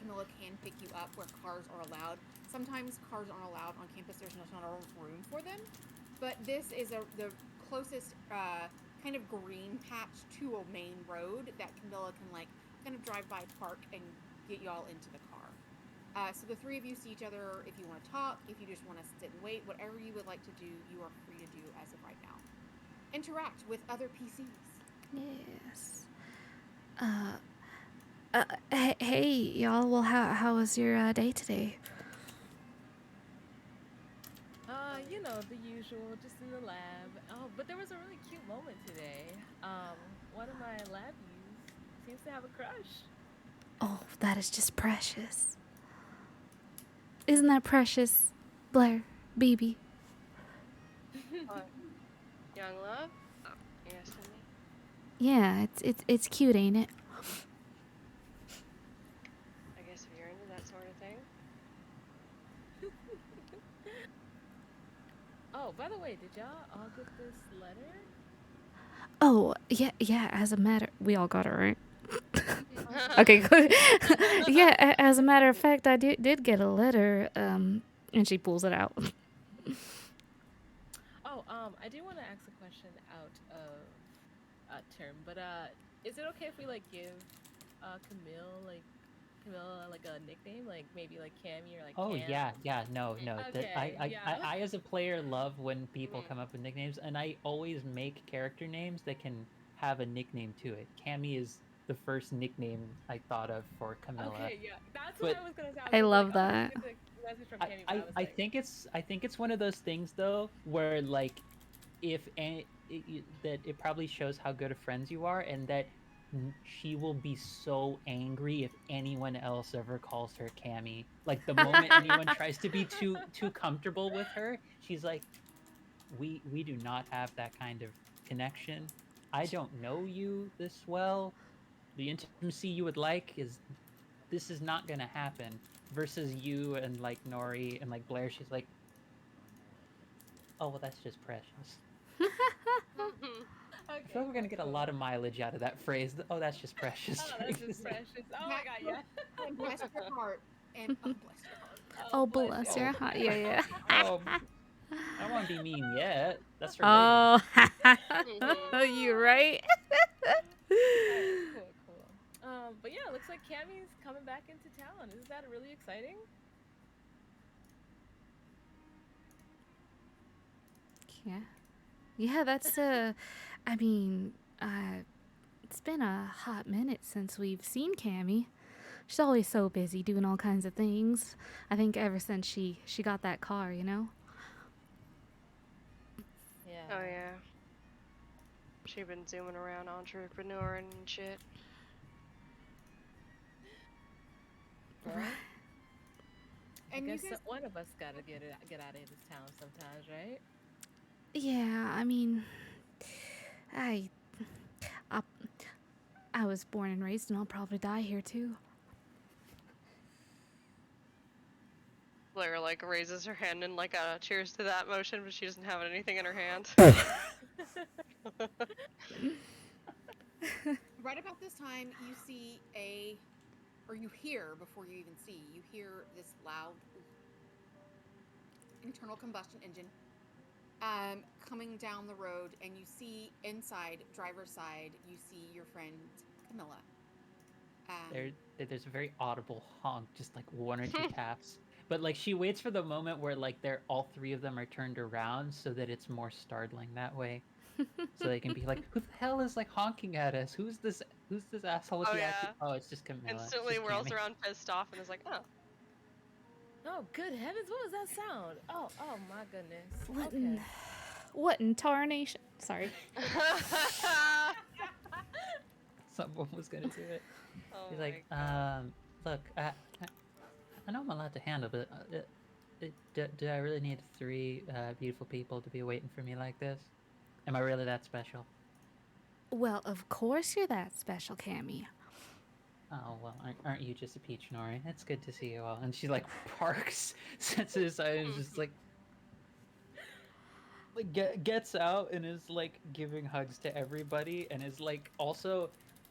Camilla can pick you up where cars are allowed. Sometimes cars aren't allowed on campus. There's not enough room for them. But this is the closest kind of green patch to a main road that Camilla can like kind of drive by, park, and get y'all into the car. So the three of you see each other if you want to talk, if you just want to sit and wait, whatever you would like to do, you are free to do as of right now. Interact with other PCs. Yes. Hey, y'all. Well, how was your day today? The usual, just in the lab. Oh, but there was a really cute moment today. One of my lab views seems to have a crush. Oh, that is just precious. Isn't that precious, Blair, BB? What? Young love? You asking me? Yeah, it's cute, ain't it? I guess if you're into that sort of thing. Oh, by the way, did y'all all get this letter? Oh, yeah. As a matter, we all got it right. Okay, good. Yeah, as a matter of fact, I did get a letter. And she pulls it out. Oh, I do want to ask a question out of term, but is it okay if we like give Camille like a nickname, like maybe like Cammy or like Oh Cam? yeah, no. That Okay, yeah. I as a player love when people Mhm. come up with nicknames, and I always make character names that can have a nickname to it. Cammy is the first nickname I thought of for Camilla. Okay, yeah, that's what But I was gonna say. I was I gonna be like, love oh, that. it's a message from Cammy, but I was I like, think it's one of those things though where like if any, that it probably shows how good of friends you are, and that she will be so angry if anyone else ever calls her Cammy. Like the moment anyone tries to be too comfortable with her, she's like, we do not have that kind of connection. I don't know you this well. The intimacy you would like is this is not gonna happen. Versus you and like Nori and like Blair, she's like, oh well, that's just precious. I feel okay, like we're gonna get a cool. lot of mileage out of that phrase. Oh, that's just precious. Oh, During that's just this game. precious. Oh my god, yeah. And bless your heart. And oh, bless your heart. Oh, Oh, bless bless you. your heart. Yeah, yeah. Oh, I don't want to be mean yet. That's for later. Oh, Mhm. you right? Alright, cool, cool. But yeah, looks like Cammy's coming back into town. Isn't that really exciting? Yeah. Yeah, that's I mean, it's been a hot minute since we've seen Cammy. She's always so busy doing all kinds of things. I think ever since she got that car, you know? Yeah. Oh yeah. She been zooming around entrepreneur and shit. Well, Right. I And you guess guys, one of us gotta get out of this town sometimes, right? Yeah, I mean, I, I I was born and raised and I'll probably die here too. Blair like raises her hand and like cheers to that motion, but she doesn't have anything in her hand. right about this time, you see or you hear before you even see, you hear this loud internal combustion engine coming down the road, and you see inside, driver's side, you see your friend Camilla. There, there's a very audible honk, just like one or two taps. But like she waits for the moment where like they're all three of them are turned around, so that it's more startling that way. So they can be like, "Who the hell is like honking at us? Who's this? Who's this asshole with Oh the yeah. attitude?" Oh, it's just Camilla. It's Instantly just whirls Cammy. around pissed off and is like, oh. Oh, good heavens, what was that sound? Oh my goodness. What Okay. what in tarnation? Sorry. Someone was gonna do it. Oh He's my like, God. look, I know I'm allowed to handle, but do I really need three beautiful people to be waiting for me like this? Am I really that special? Well, of course you're that special, Cammy. Oh well, aren't you just a peach, Nori? It's good to see you all. And she like parks, sets it aside, and just like gets out and is like giving hugs to everybody, and is like also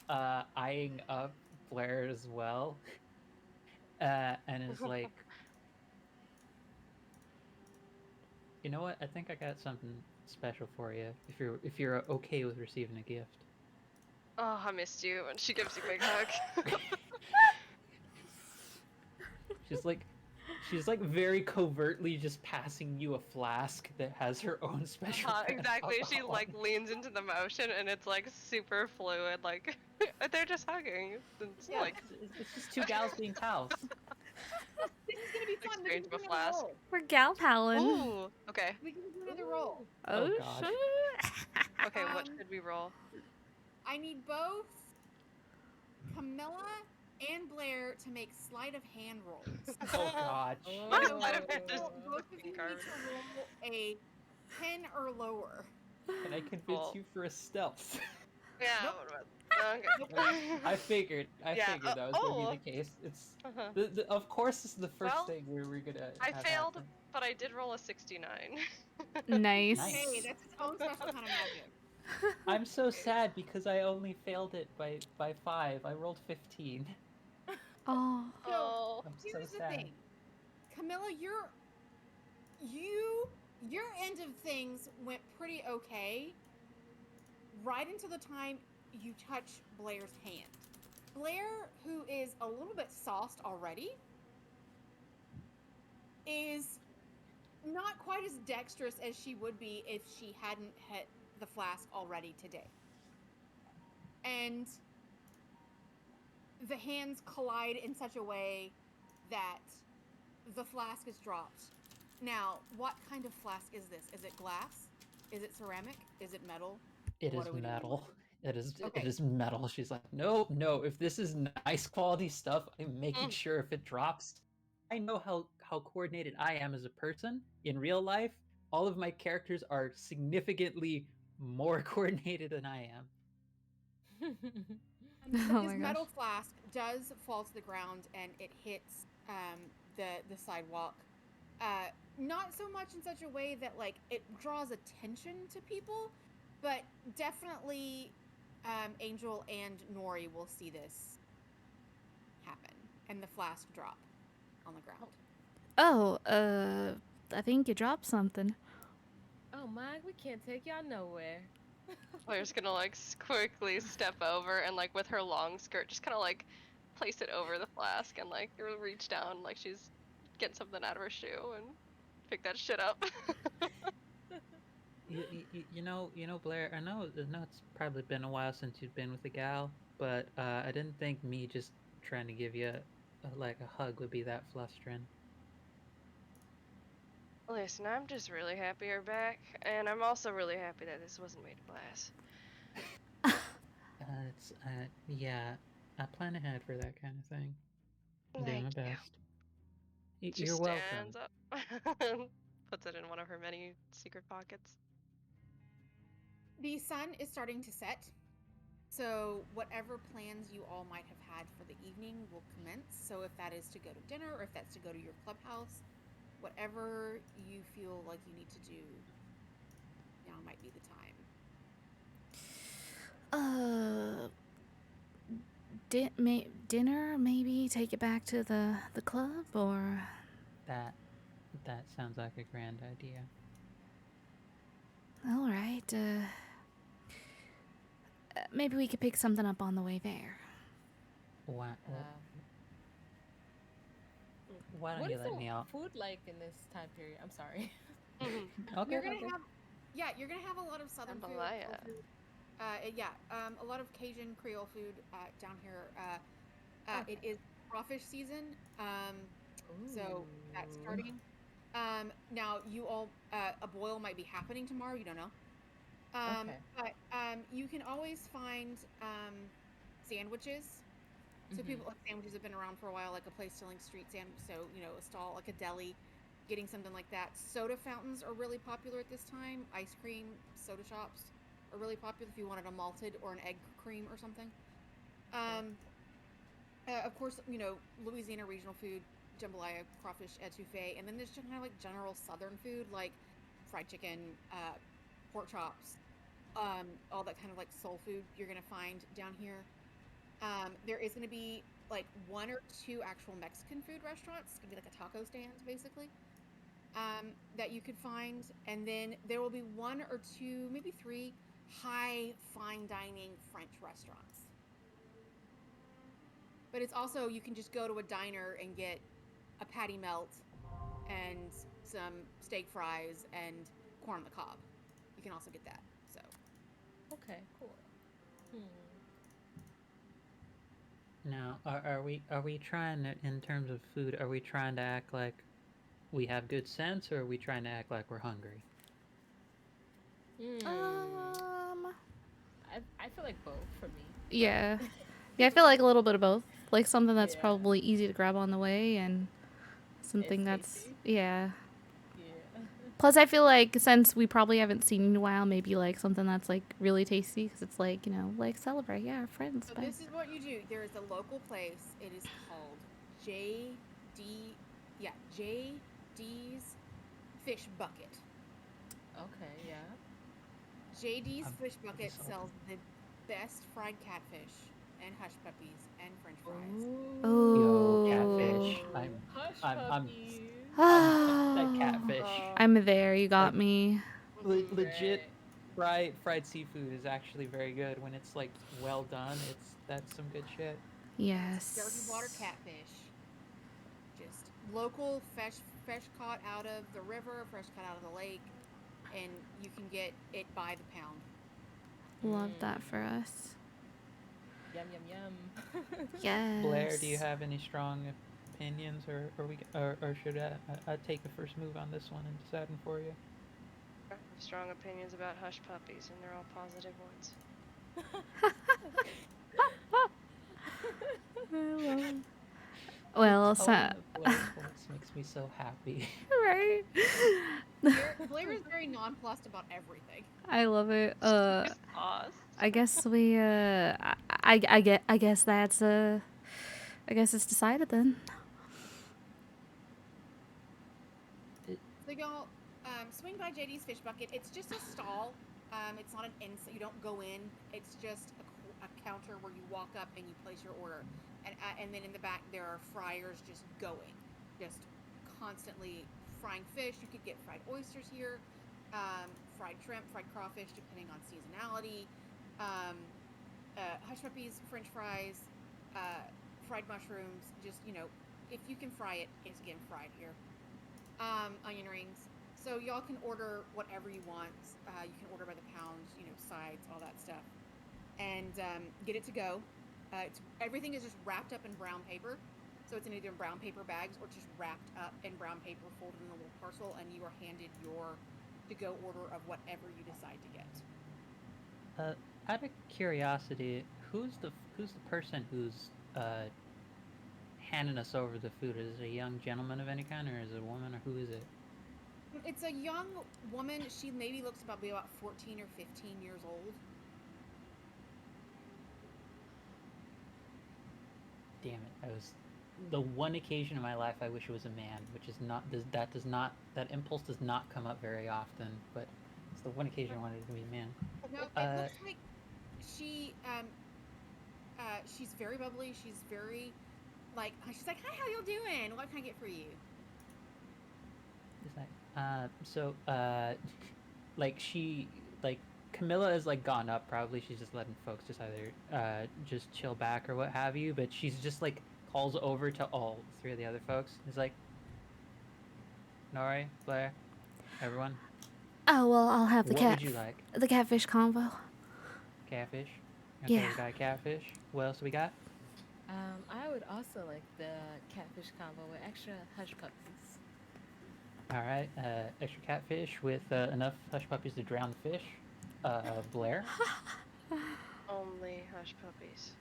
eyeing up Blair as well, and is like, you know what? I think I got something special for you. If you're okay with receiving a gift. Oh, I missed you. And she gives you a big hug. She's like, she's like very covertly just passing you a flask that has her own special. Exactly. She alcohol like in it. leans into the motion and it's like super fluid. Like they're just hugging. It's Yeah. like It's just two gals being pals. This is gonna be fun. We exchange can of do a another flask. roll. We're gal palin'. Ooh. Okay. We can do another roll. Oh, Oh, gosh. shit. Okay. What Um, should we roll? I need both Camilla and Blair to make sleight of hand rolls. Oh god. My So sleight of both hand is both of you need garbage. to roll a 10 or lower. Can I convince Cool. you for a stealth? Yeah. Nope. What about, okay. I figured Yeah, that was gonna oh. be the case. It's Uh-huh. of course this is the first Well, thing we were gonna I have failed, happen. but I did roll a 69. Nice. Nice. Hey, that's its own special kind of magic. I'm so sad because I only failed it by 5. I rolled 15. Oh. So Oh. I'm so here's the sad. thing, Camilla, your end of things went pretty okay, right until the time you touch Blair's hand. Blair, who is a little bit sauced already, is not quite as dexterous as she would be if she hadn't hit the flask already today. and the hands collide in such a way that the flask is dropped. Now, what kind of flask is this? Is it glass? Is it ceramic? Is it metal? It What is are we doing? metal. It Okay. is metal. She's like, no, no. If this is nice quality stuff, I'm making Mm. sure if it drops, I know how coordinated I am as a person in real life. All of my characters are significantly more coordinated than I am. But Oh this my gosh. metal flask does fall to the ground and it hits the sidewalk. Not so much in such a way that like it draws attention to people, but definitely Angel and Nori will see this happen and the flask drop on the ground. Oh, I think you dropped something. Oh, Mike, we can't take y'all nowhere. Claire's gonna like quickly step over and like with her long skirt just kind of like place it over the flask and like reach down like she's getting something out of her shoe and pick that shit up. You know, Blair. I know it's probably been a while since you've been with a gal, but I didn't think me just trying to give you like a hug would be that flustering. Listen, I'm just really happy you're back, and I'm also really happy that this wasn't made of glass. It's yeah. I plan ahead for that kind of thing. I'm doing Thank my you. best. She You're welcome. stands up, puts it in one of her many secret pockets. The sun is starting to set, so whatever plans you all might have had for the evening will commence. So if that is to go to dinner or if that's to go to your clubhouse, whatever you feel like you need to do, now might be the time. Dinner? Maybe take it back to the club, or That that sounds like a grand idea. all right. Maybe we could pick something up on the way there. Why, why don't What you is let the me out? food like in this time period? I'm sorry. Okay, You're gonna okay. have, yeah, you're gonna have a lot of southern food. Jambalaya. soul food. A lot of Cajun Creole food down here. It is crawfish season, so that's Ooh. starting. Now you all, a boil might be happening tomorrow. You don't know. Okay. But you can always find sandwiches. So people like sandwiches have been around for a while, like a place selling street sandwich. So a stall like a deli, getting something like that. Soda fountains are really popular at this time. Ice cream soda shops are really popular if you wanted a malted or an egg cream or something. Of course, Louisiana regional food, jambalaya, crawfish etouffee, and then there's just kind of like general southern food like fried chicken, pork chops, all that kind of like soul food you're gonna find down here. There is gonna be like one or two actual Mexican food restaurants. It's gonna be like a taco stand basically, that you could find, and then there will be one or two, maybe three high fine dining French restaurants. But it's also, you can just go to a diner and get a patty melt and some steak fries and corn on the cob. You can also get that. So Okay, cool. Now, are we trying to, in terms of food, are we trying to act like we have good sense, or are we trying to act like we're hungry? Um, I feel like both for me. yeah. Yeah, I feel like a little bit of both. Like something that's Yeah. probably easy to grab on the way and something It's that's, tasty. yeah. Yeah. Plus, I feel like since we probably haven't seen in a while, maybe like something that's like really tasty because it's like, like celebrate. Yeah, our friends. So But this is what you do. There is a local place. It is called JD. Yeah, JD's Fish Bucket. Okay, yeah. JD's I'm Fish Bucket insulted. sells the best fried catfish and hush puppies and French fries. Yo, oh, catfish. Hush I'm puppies. that catfish. I'm there. You got Like me. legit Right. fried seafood is actually very good when it's like well done. That's some good shit. It's dirty water Yes. catfish. Just local, fresh caught out of the river, fresh caught out of the lake, and you can get it by the pound. Love that for us. Yum yum yum. Blair, do you Yes. have any strong opinions, or should I take the first move on this one and deciding for you? I have strong opinions about hush puppies, and they're all positive ones. I love it. Well, so, Tone of Blair's voice makes me so happy. right? Blair is very nonplussed about everything. I love it. Just lost. I guess we I guess that's I guess it's decided then. So y'all swing by JD's Fish Bucket. It's just a stall. It's not an you don't go in. It's just a counter where you walk up and you place your order, and then in the back there are fryers just going, just constantly frying fish. You could get fried oysters here, fried shrimp, fried crawfish, depending on seasonality. Hush puppies, French fries, fried mushrooms. Just if you can fry it, it's getting fried here. Onion rings. So y'all can order whatever you want. You can order by the pound, sides, all that stuff, and get it to go. Everything is just wrapped up in brown paper, so it's in either brown paper bags or just wrapped up in brown paper, folded in a little parcel, and you are handed your to-go order of whatever you decide to get. Out of curiosity, who's the person who's handing us over the food? Is it a young gentleman of any kind, or is it a woman, or who is it? It's a young woman. She maybe looks about 14 or 15 years old. Damn it! I was the one occasion in my life I wish it was a man, which is not that impulse does not come up very often, but it's the one occasion I wanted it to be a man. No, it looks like she's very bubbly. She's very she's like, "Hi, how y'all doing? What can I get for you?" Is that like she like Camilla has like gone up, probably she's just letting folks just either just chill back or what have you, but she's just like calls over to all three of the other folks. It's like, Nori, Blair, everyone, Oh well, I'll have what would you like? the catfish combo. Catfish. Okay, Yeah. we got catfish. What else we got? I would also like the catfish combo with extra hush puppies. All right, extra catfish with enough hush puppies to drown the fish. Blair. Only hush puppies.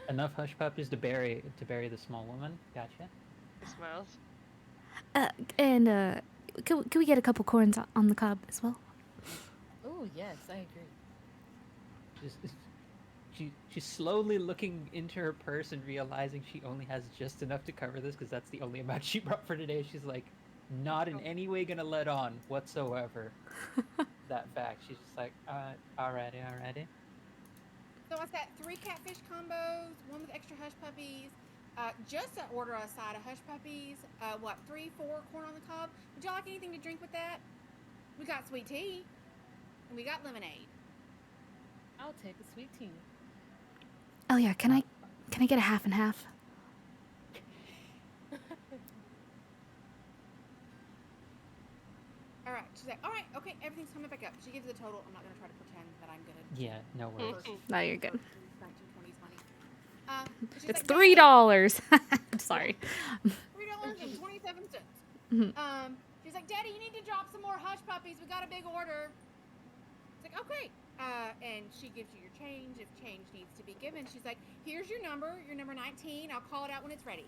Enough hush puppies to bury the small woman. Gotcha. He smiles. And can we get a couple corns on the cob as well? Oh yes, I agree. Just, she's slowly looking into her purse and realizing she only has just enough to cover this because that's the only amount she brought for today. She's like, not in any way gonna let on whatsoever that fact. She's just like, alrighty. So I said 3 catfish combos, 1 with extra hush puppies. Just to order a side of hush puppies. 3, 4 corn on the cob. Would y'all like anything to drink with that? We got sweet tea, and we got lemonade. I'll take a sweet tea. Oh yeah, can I get a half and half? All right. She's like, all right, okay, everything's coming back up. She gives the total. I'm not gonna try to pretend that I'm gonna. Yeah, no worries. No, you're good. 1920s money. She's It's like, $3. Sorry. $3.27. Mhm. She's like, Daddy, you need to drop some more hush puppies. We got a big order. It's like, okay. And she gives you your change if change needs to be given. She's like, here's your number 19. I'll call it out when it's ready.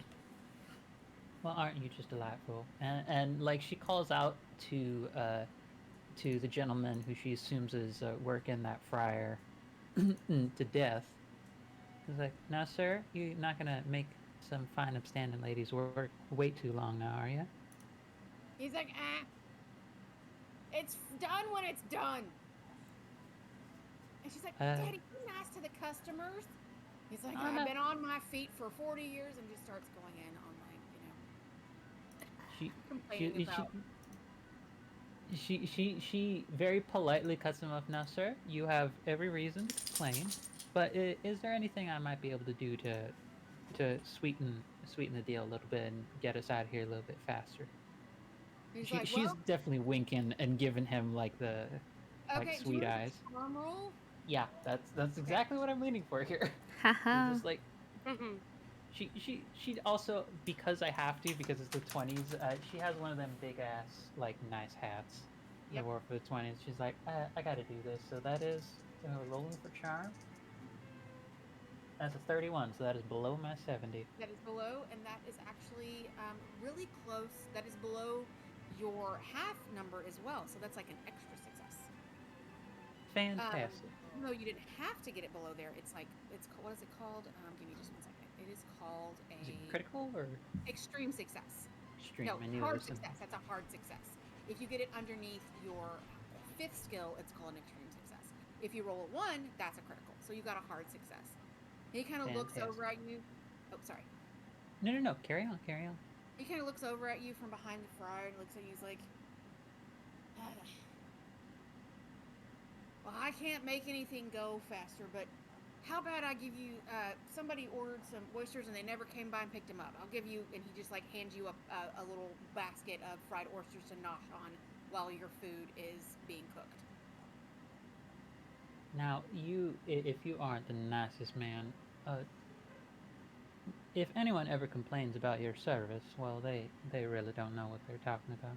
Well, aren't you just delightful? And like she calls out to the gentleman who she assumes is working that fryer to death. He's like, now, sir, you're not gonna make some fine, upstanding ladies wait too long now, are you? He's like, it's done when it's done. And she's like, Daddy, be nice to the customers. He's like, I've been on my feet for 40 years, and just starts going in on complaining about. She very politely cuts him off. Now, sir, you have every reason to complain, but is there anything I might be able to do to sweeten the deal a little bit and get us out of here a little bit faster? She's definitely winking and giving him like the Okay, sweet eyes. Charm roll. Yeah, that's exactly what I'm leaning for here. It's Haha. just like she also, because I have to, because it's the 20s. She has one of them big ass like nice hats they Yep. wore for the 20s. She's like, I gotta do this. So that is rolling for charm. That's a 31, so that is below my 70. That is below, and that is actually really close. That is below your half number as well. So that's like an extra success. Fantastic. Even though you didn't have to get it below there, it's like what is it called? Give me just 1 second. It is called Is it a critical or extreme success. extreme? No, I knew it hard was success. That's a hard success. If you get it underneath your fifth skill, it's called an extreme success. If you roll a 1, that's a critical. So you got a hard success. He kind of looks over fantastic. at you. Oh, sorry. No. Carry on, carry on. He kind of looks over at you from behind the fryer and looks at you. He's like, well, I can't make anything go faster, but how about I give you, somebody ordered some oysters and they never came by and picked them up. I'll give you, and he just like hands you a little basket of fried oysters to nosh on while your food is being cooked. Now, if you aren't the nicest man, if anyone ever complains about your service, well, they really don't know what they're talking about.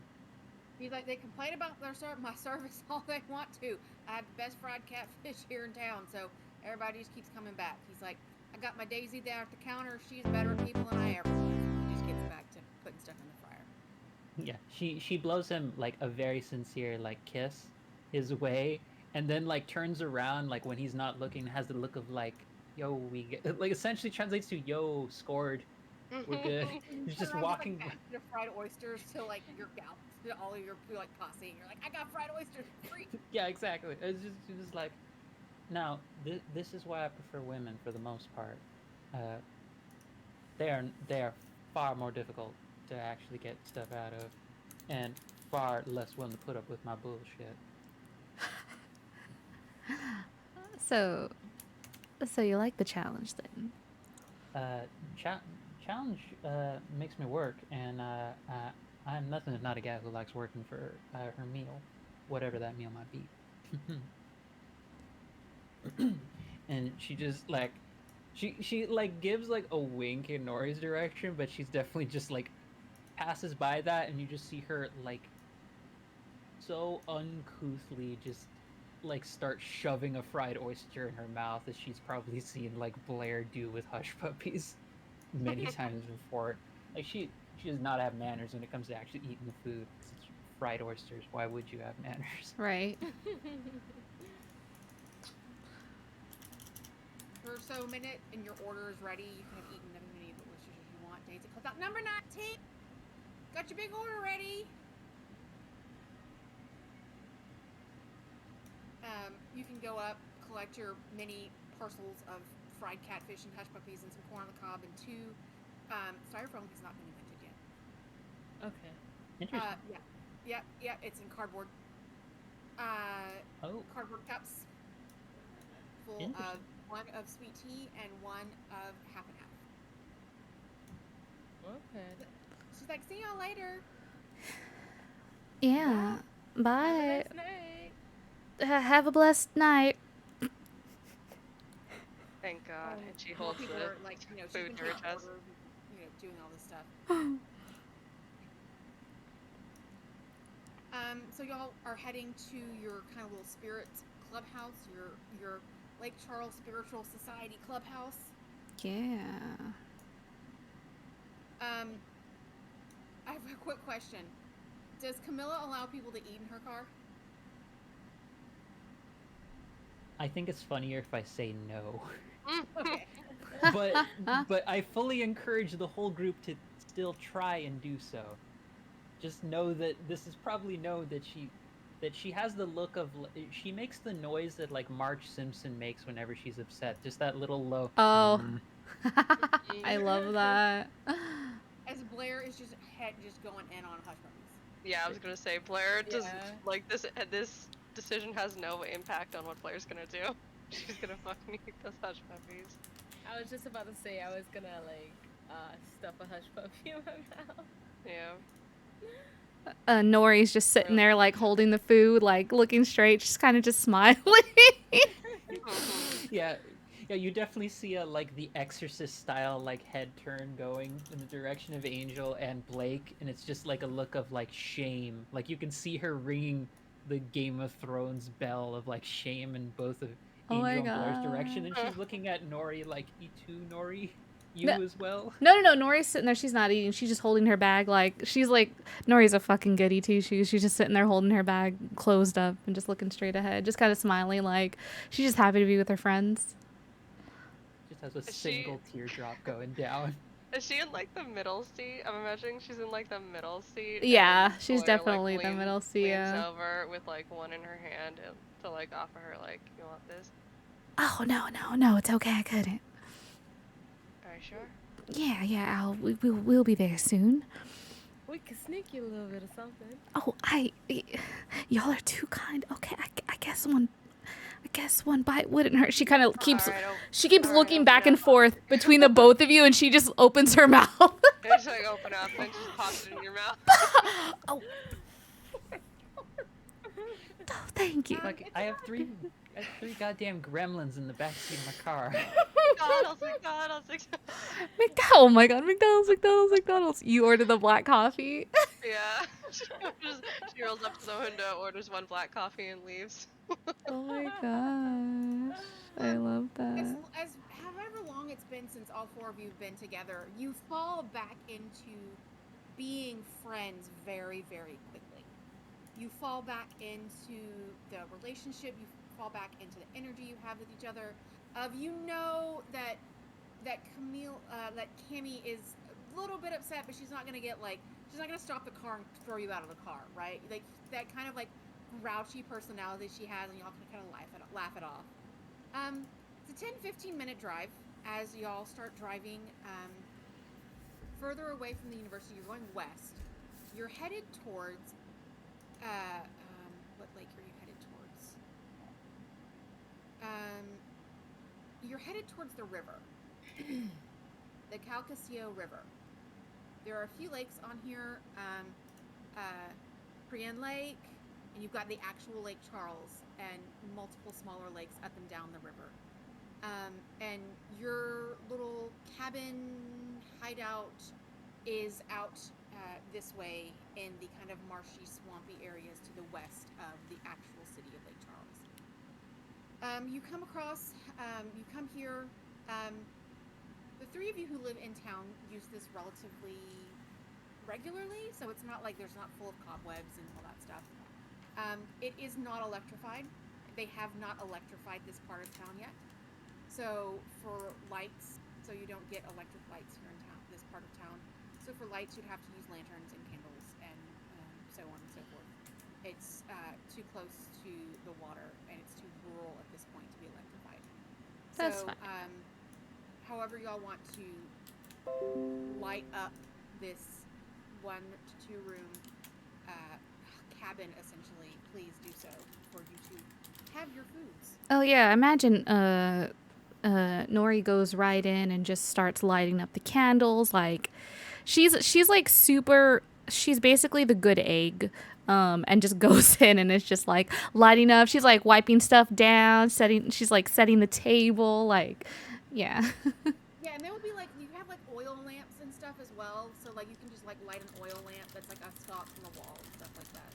He's like, they complain about my service all they want to. I have the best fried catfish here in town, so everybody just keeps coming back. He's like, I got my Daisy there at the counter. She's better people than I ever was. He just gets back to putting stuff in the fryer. Yeah, she blows him like a very sincere like kiss his way, and then like turns around like when he's not looking, has the look of like, yo, we get, like essentially translates to yo, scored, we're good. And you He's turn just around with like walking. basket of fried oysters to like your gal, to all of your like posse. And you're like, I got fried oysters free. Yeah, exactly. It's just like, now this is why I prefer women for the most part. Uh, they are far more difficult to actually get stuff out of, and far less willing to put up with my bullshit. So, so you like the challenge then? Uh, cha- challenge makes me work, and I'm nothing if not a guy who likes working for her meal, whatever that meal might be. And she just like she like gives like a wink in Nori's direction, but she's definitely just like passes by that, and you just see her like so uncouthly just like start shoving a fried oyster in her mouth, as she's probably seen like Blair do with hush puppies many times before. Like she does not have manners when it comes to actually eating the food. It's fried oysters. Why would you have manners? Right. For so a minute, and your order is ready. You can have eaten as many of the oysters as you want. Daisy calls out, number 19. Got your big order ready. You can go up, collect your mini parcels of fried catfish and hush puppies and some corn on the cob and 2 styrofoam has not been invented yet. Okay. Interesting. Yeah. It's in cardboard. Oh, Cardboard cups full of interesting. 1 of sweet tea and 1 of half and half. Okay. She's like, see y'all later. Yeah. Have a Bye. nice night. Have a blessed night. Thank God. And she While holds people the are like, she's food been to her taking chest. orders, doing all this stuff. So y'all are heading to your kind of little spirit clubhouse, your Lake Charles Spiritual Society clubhouse. Yeah. I have a quick question. Does Camilla allow people to eat in her car? I think it's funnier if I say no. Okay. but I fully encourage the whole group to still try and do so. Just know that this is probably know that she has the look of, she makes the noise that like Marge Simpson makes whenever she's upset. Just that little low. Oh. "Mm." I love that. As Blair is just going in on hush puppies. Yeah, I was gonna say Blair does Yeah. like this decision has no impact on what Blair's gonna do. She's gonna fucking eat those hush puppies. I was just about to say I was gonna like stuff a hush puppy in my mouth. Yeah. Nori's just sitting there, like holding the food, like looking straight, just kind of just smiling. Yeah, yeah, you definitely see a like the Exorcist style like head turn going in the direction of Angel and Blake, and it's just like a look of like shame. Like you can see her ringing the Game of Thrones bell of like shame in both of Oh my Angel and Blair's direction, god. and she's looking at Nori like, "You too, Nori, No, you as well." no. Nori's sitting there. She's not eating. She's just holding her bag. Like she's like Nori's a fucking goody too. She's just sitting there holding her bag closed up and just looking straight ahead, just kind of smiling. Like she's just happy to be with her friends. Just has a Is she single teardrop going down. is she in like the middle seat? I'm imagining she's in like the middle seat, and then Yeah, she's Blair like definitely the middle seat. leans Yeah. over with like one in her hand to like offer her like, you want this? Oh no. It's okay. I couldn't. Are you sure? Yeah. We'll be there soon. We could sneak you a little bit of something. Oh, y'all are too kind. Okay, I guess one bite wouldn't hurt. She kind of keeps All right, looking open back and up. forth between the both of you, and she just opens her mouth. Just like open up and just toss it in your mouth. Oh, thank you. Like I have three goddamn gremlins in the backseat of my car. McDonald's. Oh my god, McDonald's. You ordered the black coffee. Yeah. She rolls up to the window, orders one black coffee, and leaves. Oh my gosh, I love that. As however long it's been since all four of you've been together, you fall back into being friends very, very quickly. You fall back into the relationship. You fall back into the energy you have with each other. You know that Cammy is a little bit upset, but she's not gonna stop the car and throw you out of the car, right? Like that kind of like grouchy personality she has, and y'all can kind of laugh it off. It's a 10-15 minute drive as y'all start driving further away from the university. You're going west. You're headed towards what lake are you headed towards? You're headed towards the river, the Calcasio River. There are a few lakes on here, Priyan Lake, and you've got the actual Lake Charles, and multiple smaller lakes up and down the river. And your little cabin hideout is out this way in the kind of marshy, swampy areas to the west of the actual city of Lake Charles. You come across, you come here. The three of you who live in town use this relatively regularly, so it's not like there's not full of cobwebs and all that stuff. It is not electrified. They have not electrified this part of town yet. So for lights, so you don't get electric lights here in town, this part of town. So for lights, you'd have to use lanterns and candles and so on and so forth. It's too close to the water, and it's too rural at this point to be electrified. That's So, fine. however y'all want to light up this 1 to 2 room cabin, essentially, please do so for you to have your foods. Oh yeah, imagine Nori goes right in and just starts lighting up the candles. Like she's like super. She's basically the good egg. And just goes in and it's just like lighting up. She's like wiping stuff down, she's like setting the table, like, yeah. Yeah, and there will be like, you have like oil lamps and stuff as well. So like you can just like light an oil lamp that's like a stock from the wall and stuff like that.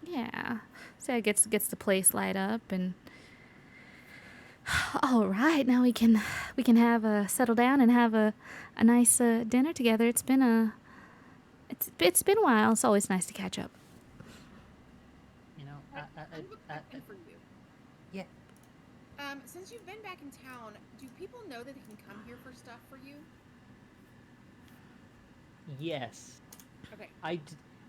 Yeah. So it gets the place light up and all right, now we can have settle down and have a nice dinner together. It's been a while. It's always nice to catch up. You know, I have a question for you. yeah. Since you've been back in town, do people know that they can come here for stuff for you? Yes. Okay.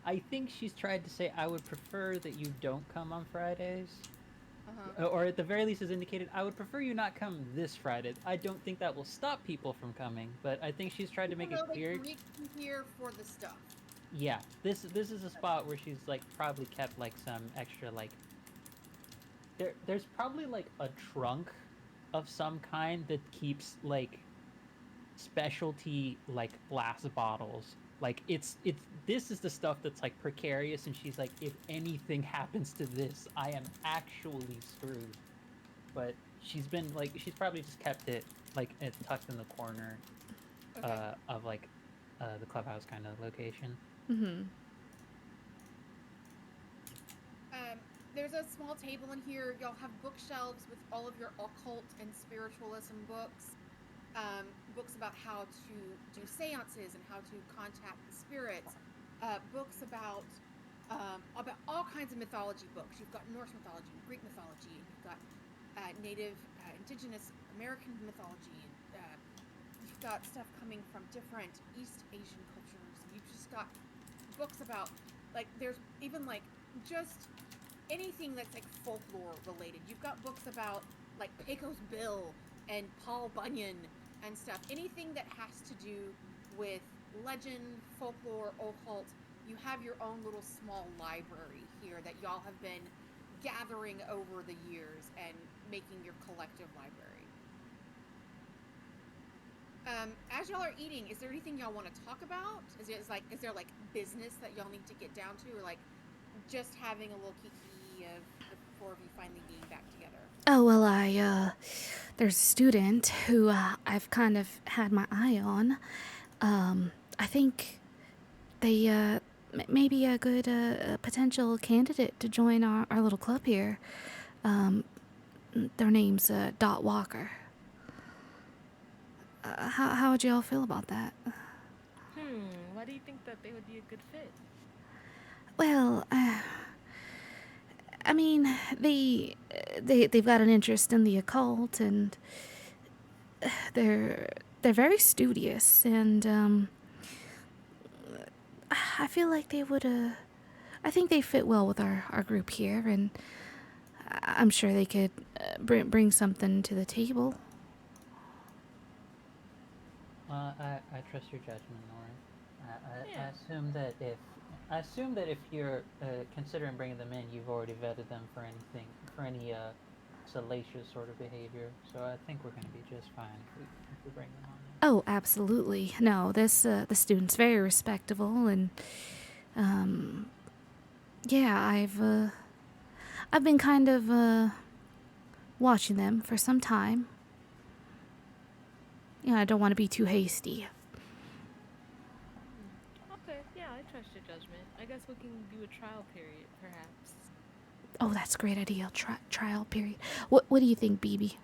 I think she's tried to say I would prefer that you don't come on Fridays. Uh-huh. Or at the very least has indicated I would prefer you not come this Friday. I don't think that will stop people from coming, but I think she's tried to make it clear. They come here for the stuff. Yeah, this is a spot where she's like probably kept like some extra like there's probably like a trunk of some kind that keeps like specialty like glass bottles. Like it's this is the stuff that's like precarious, and she's like, if anything happens to this, I am actually screwed. but she's probably just kept it like it tucked in the corner Okay. of like the clubhouse kind of location. Mm-hmm. Um, there's a small table in here. Y'all have bookshelves with all of your occult and spiritualism books. Books about how to do seances and how to contact the spirits. Books about all kinds of mythology books. You've got Norse mythology, Greek mythology, and you've got Native, Indigenous American mythology. And you've got stuff coming from different East Asian cultures. You've just got books about there's even just anything that's like folklore related. You've got books about like Pecos Bill and Paul Bunyan and stuff. Anything that has to do with legend, folklore, occult. You have your own little small library here that y'all have been gathering over the years and making your collective library. As y'all are eating, is there anything y'all want to talk about? Is there like business that y'all need to get down to, or like just having a little kiki of the four of you finally being back together? Oh, well, there's a student who I've kind of had my eye on. I think they may be a good potential candidate to join our little club here. Their name's Dot Walker. How would you all feel about that? Why do you think that they would be a good fit? Well, I mean, they've got an interest in the occult, and they're very studious, and I feel like they would I think they fit well with our group here, and I'm sure they could bring something to the table. I trust your judgment, Lauren. Yeah. I assume that if you're considering bringing them in, you've already vetted them for any salacious sort of behavior. So I think we're going to be just fine if we bring them on in. Oh, absolutely. No, this the student's very respectable, and yeah, I've been kind of watching them for some time. I don't want to be too hasty. Okay, yeah, I trust your judgment. I guess we can do a trial period, perhaps. Oh, that's a great idea. Trial period. What do you think, BB?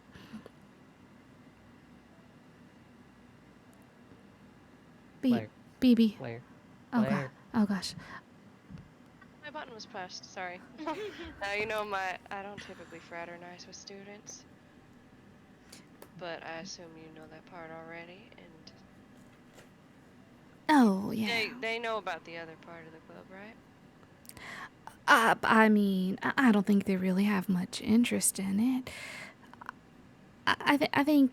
Blair, BB. Blair, Oh god. Blair. Oh gosh. My button was pressed. Sorry. Now you know I don't typically fraternize with students, but I assume you know that part already, and Oh yeah. they know about the other part of the club, right? I mean, I don't think they really have much interest in it. I think.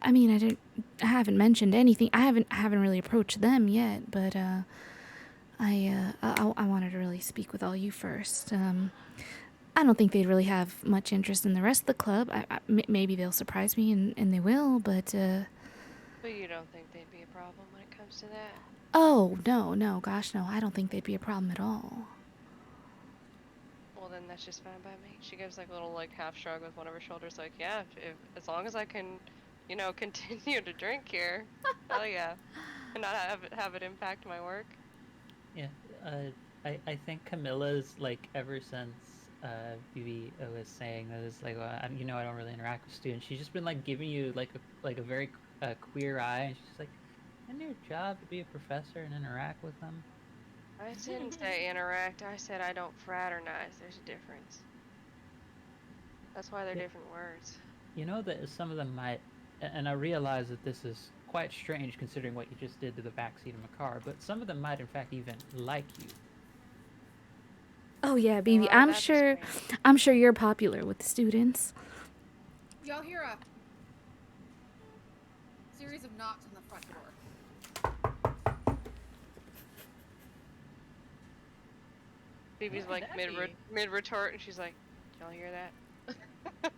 I mean, I haven't mentioned anything. I haven't really approached them yet, but I wanted to really speak with all you first. I don't think they'd really have much interest in the rest of the club. Maybe they'll surprise me, and they will. But But you don't think they'd be a problem when it comes to that? oh no, gosh no, I don't think they'd be a problem at all. Well, then that's just fine by me. She gives like a little like half shrug with one of her shoulders, like, yeah, if as long as I can, continue to drink here, hell yeah, and not have it impact my work. Yeah, I think Camilla's like ever since BB was saying that it's like I don't really interact with students. She's just been like giving you like a very queer eye, and she's like, "Isn't your job to be a professor and interact with them?" I didn't say interact. I said I don't fraternize. There's a difference. That's why they're Yeah. different words. You know that some of them might, and I realize that this is quite strange considering what you just did to the backseat of my car, but some of them might in fact even like you. Oh yeah, Well, BB. that'd be strange. I'm sure you're popular with the students. Y'all hear a series of knocks on the front door. Phoebe's like mid retort, and she's like, "Y'all hear that?"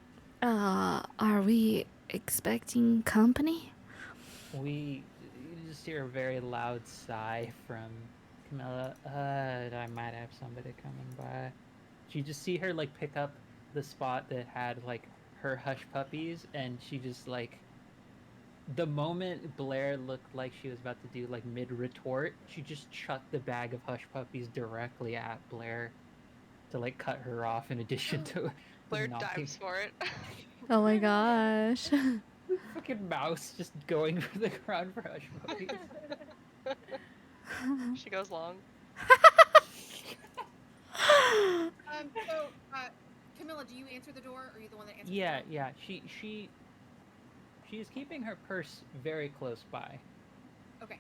Are we expecting company? You just hear a very loud sigh from Camilla. I might have somebody coming by. You just see her like pick up the spot that had like her hush puppies, and she just like the moment Blair looked like she was about to do like mid retort, she just chucked the bag of hush puppies directly at Blair to like cut her off. In addition to Blair knocking dives for it. Oh my gosh. the fucking mouse just going for the ground for hush puppies. She goes long. So, Camilla, do you answer the door, or are you the one that answers the Yeah, door? yeah. She is keeping her purse very close by. Okay.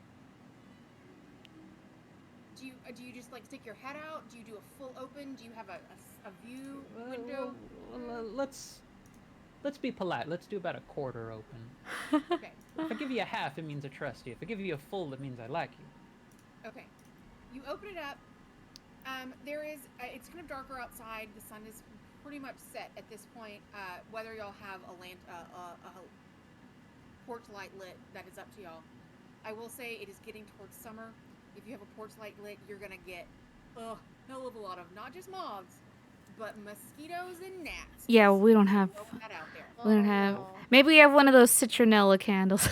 Do you just like stick your head out? Do you do a full open? Do you have a view window? Let's be polite. Let's do about a quarter open. Okay. If I give you a half, it means I trust you. If I give you a full, it means I like you. Okay. You open it up. There is. It's kind of darker outside. The sun is pretty much set at this point. Whether y'all have a porch light lit, that is up to y'all. I will say it is getting towards summer. If you have a porch light lit, you're gonna get a hell of a lot of not just moths, but mosquitoes and gnats. Yeah, we don't have. Throw that out there. We don't have. no. Maybe we have one of those citronella candles.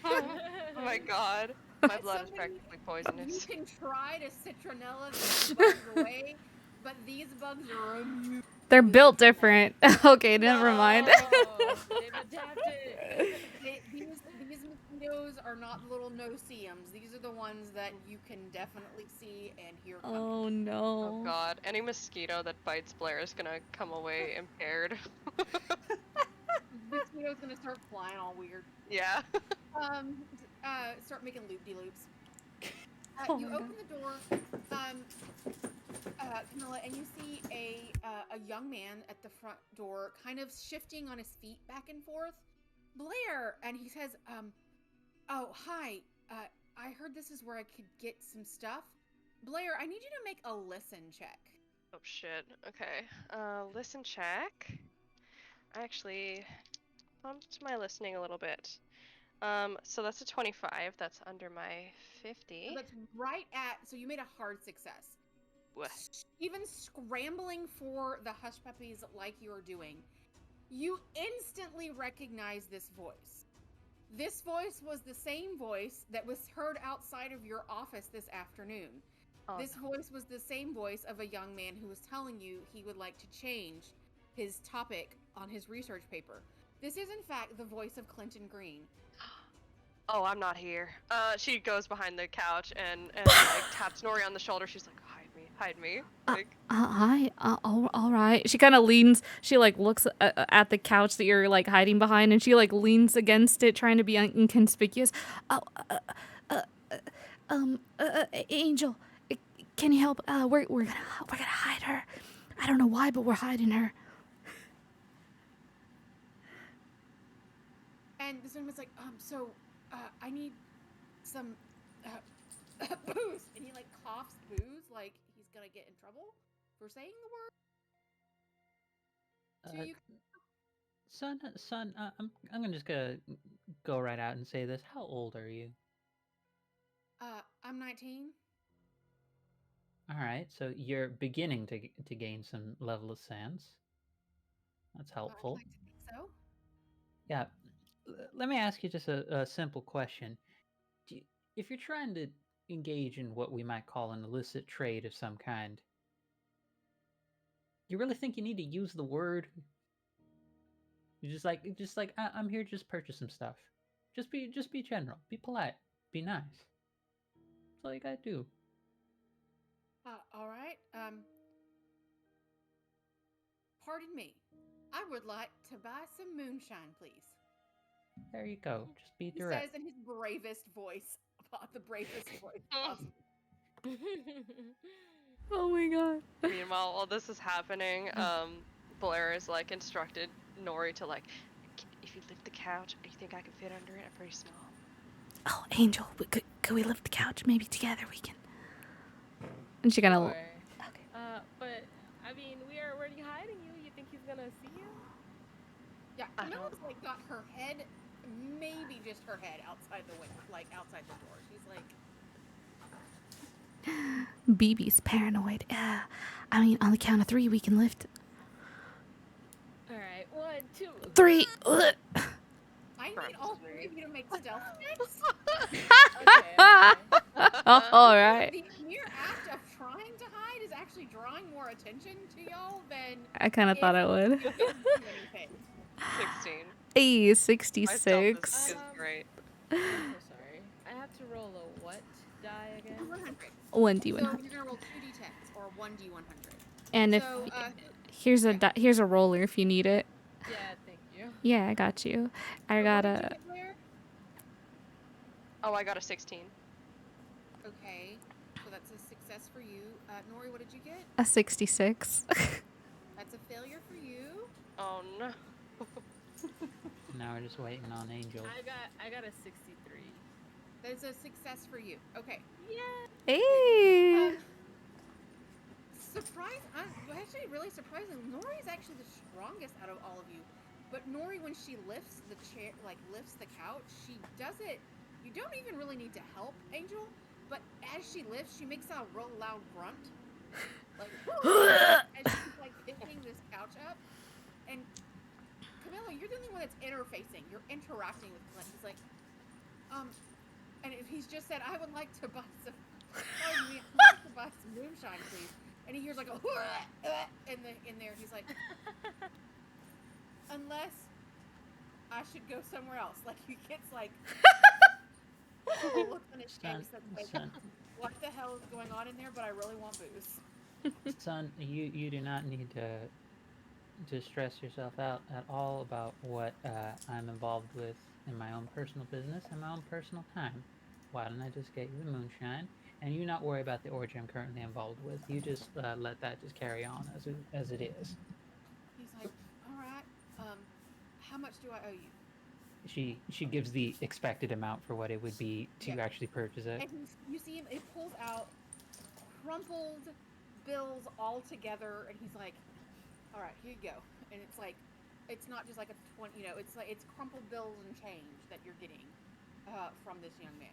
Oh my god. My As blood is somebody- practically You poisonous. can try to citronella these bugs away, but these bugs are immune. They're built different. Okay, never mind. No, they've adapted. These mosquitoes are not little no-see-ums. These are the ones that you can definitely see and hear coming. Oh Oh no. god. Any mosquito that bites Blair is gonna come away impaired. Mosquitoes gonna start flying all weird. Yeah. Start making loop-de-loops. Oh You my open the door, Camilla, and you see a young man at the front door, kind of shifting on his feet back and forth. Blair, and he says, "Oh, hi. I heard this is where I could get some stuff. Blair, I need you to make a listen check." Oh shit. Okay. Listen check. I actually bumped my listening a little bit. So that's a 25. That's under my 50. So that's right at. So you made a hard success. Wha- Even scrambling for the hush puppies like you are doing, you instantly recognize this voice. This voice was the same voice that was heard outside of your office this afternoon. Oh, This voice was the same voice of a young man who was telling you he would like to change his topic on his research paper. This is, in fact, the voice of Clinton Green. Oh, I'm not here. She goes behind the couch and like taps Nori on the shoulder. She's like, hide me. Like, Hi. All right. She kind of leans. She like looks at the couch that you're like hiding behind, and she like leans against it, trying to be inconspicuous. Oh, Angel, can you help? We're gonna hide her. I don't know why, but we're hiding her. And this woman's like, I need some booze. And he like coughs booze like he's gonna get in trouble for saying the word. So you Son, I'm gonna just gonna go right out and say this. How old are you? I'm 19. All right, so you're beginning to gain some level of sense. That's I'd helpful. like to think so. Yeah. Let me ask you just a simple question. If you're trying to engage in what we might call an illicit trade of some kind, you really think you need to use the word? You're just like I'm here to just purchase some stuff. Just be general. Be polite. Be nice. That's all you gotta do. All right. Pardon me. I would like to buy some moonshine, please. There you go. Just be He direct. says in his bravest voice, the bravest voice possible. Oh my god. meanwhile, while this is happening, Blair is like instructed Nori to like, if you lift the couch, you think I can fit under it? I'm pretty small. Oh, Angel, could we lift the couch? Maybe together we can. And she kind of. Sure. Okay. But I mean, we are already hiding you. You think he's gonna see you? Yeah, I Camilla's like got her head, maybe just her head outside the window, like outside the door. She's like, BB's paranoid. I mean, on the count of 3, we can lift. All right, 1, 2, 3. I need Crap, all sorry. 3 of you to make stealth checks. Okay. All right. The mere act of trying to hide is actually drawing more attention to y'all than I kind of thought I would. you didn't do anything. 16. Hey, My stealth 66. is great. I'm so sorry. I have to roll a what die again? 100. 1d100. So you're gonna roll 2d10s or 1d100. And if So here's a yeah. here's a roller if you need it. Yeah, thank you. Yeah, I got you. I so got what did you a get, Blair? Oh, I got a 16. Okay, so that's a success for you. Nori, what did you get? a 66. That's a failure for you. Oh no. Now we're just waiting on Angel. I got a 63. That's a success for you. Okay. Yeah. Hey. Actually really surprising. Nori's actually the strongest out of all of you. But Nori, when she lifts the chair, like lifts the couch, she does it. You don't even really need to help Angel, but as she lifts, she makes a real loud grunt. Like, as she's like picking this couch up. And Camilla, you're the only one that's interfacing. You're interacting with Clint. He's like, and if he's just said, I would like to buy some, pardon me, I'd like to buy some moonshine, please. And he hears like a in there. He's like, unless I should go somewhere else. Like he gets like a look on his face that's like, Son, what the hell is going on in there? But I really want booze. son, you do not need to stress yourself out at all about what I'm involved with in my own personal business and my own personal time. Why don't I just get you the moonshine, and you not worry about the orgy I'm currently involved with? You just let that just carry on as it is. He's like, all right. How much do I owe you? She gives the expected amount for what it would be to Yeah. actually purchase it. And you see him. It pulls out crumpled bills all together, and he's like, all right, here you go. And it's like, it's not just like a 20, it's like it's crumpled bills and change that you're getting from this young man.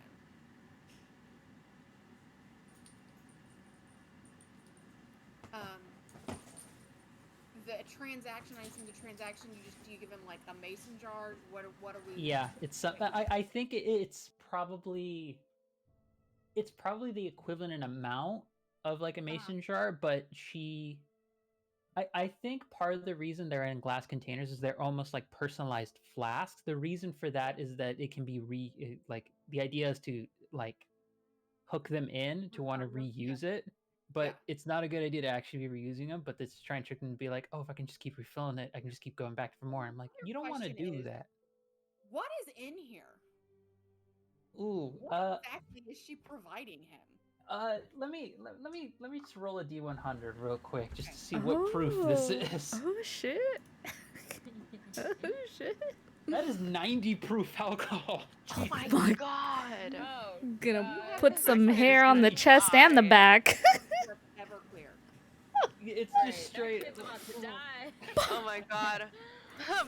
The transaction, I assume the transaction, do you give him like a mason jar? What are we? Yeah, it's I think it's probably the equivalent in amount of like a mason jar, but I think part of the reason they're in glass containers is they're almost like personalized flasks. The reason for that is that it can be like the idea is to like hook them in to want to reuse it, but it's not a good idea to actually be reusing them. But it's trying to trick them to be like, oh, if I can just keep refilling it, I can just keep going back for more. I'm like, you don't want to do that. What is in here? Ooh, what exactly is she providing him? let me just roll a d100 real quick just to see what proof this is. Oh shit. Oh shit. That is 90 proof alcohol. Oh my god. Oh, Gonna God. put some Actually, hair it's on the gonna chest and the die. back. Ever clear. It's Right, just straight. That kid's about to die. Oh my god.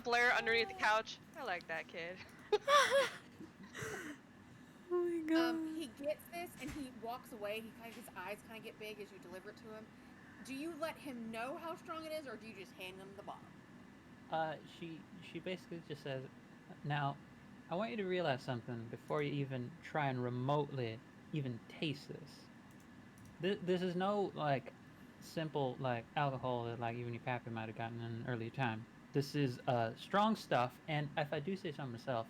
Blair underneath the couch. I like that kid. Oh my god. He gets this and he walks away. His eyes kind of get big as you deliver it to him. Do you let him know how strong it is, or do you just hand him the bottle? She basically just says, now, I want you to realize something before you even try and remotely even taste this. This is no like simple like alcohol that like even your pappy might have gotten in an earlier time. This is strong stuff, and if I do say so myself,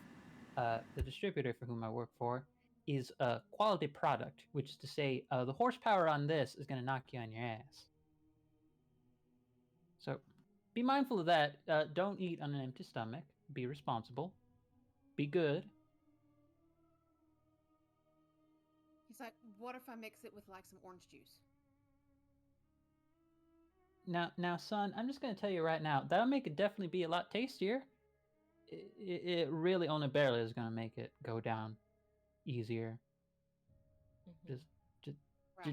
the distributor for whom I work for is a quality product, which is to say, the horsepower on this is going to knock you on your ass. So be mindful of that. Don't eat on an empty stomach. Be responsible. Be good. He's like, what if I mix it with like some orange juice? Now, son, I'm just going to tell you right now, that'll make it definitely be a lot tastier. It really only barely is going to make it go down easier.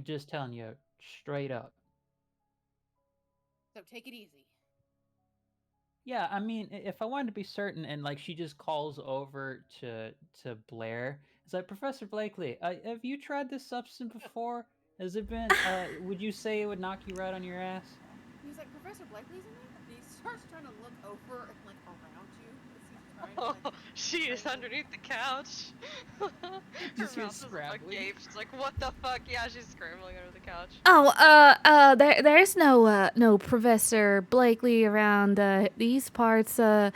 Just telling you straight up. So take it easy. Yeah, I mean, if I wanted to be certain, and like she just calls over to Blair, it's like, Professor Blakely, have you tried this substance before? Has it been? Would you say it would knock you right on your ass? He's like, Professor Blakely's in there? And he starts trying to look over and like around you. Oh, she is underneath the couch. Her Just hear mouth is scrabbling. agape. She's like, "What the fuck?" Yeah, she's scrambling under the couch. Oh, there's no Professor Blakely around these parts. Did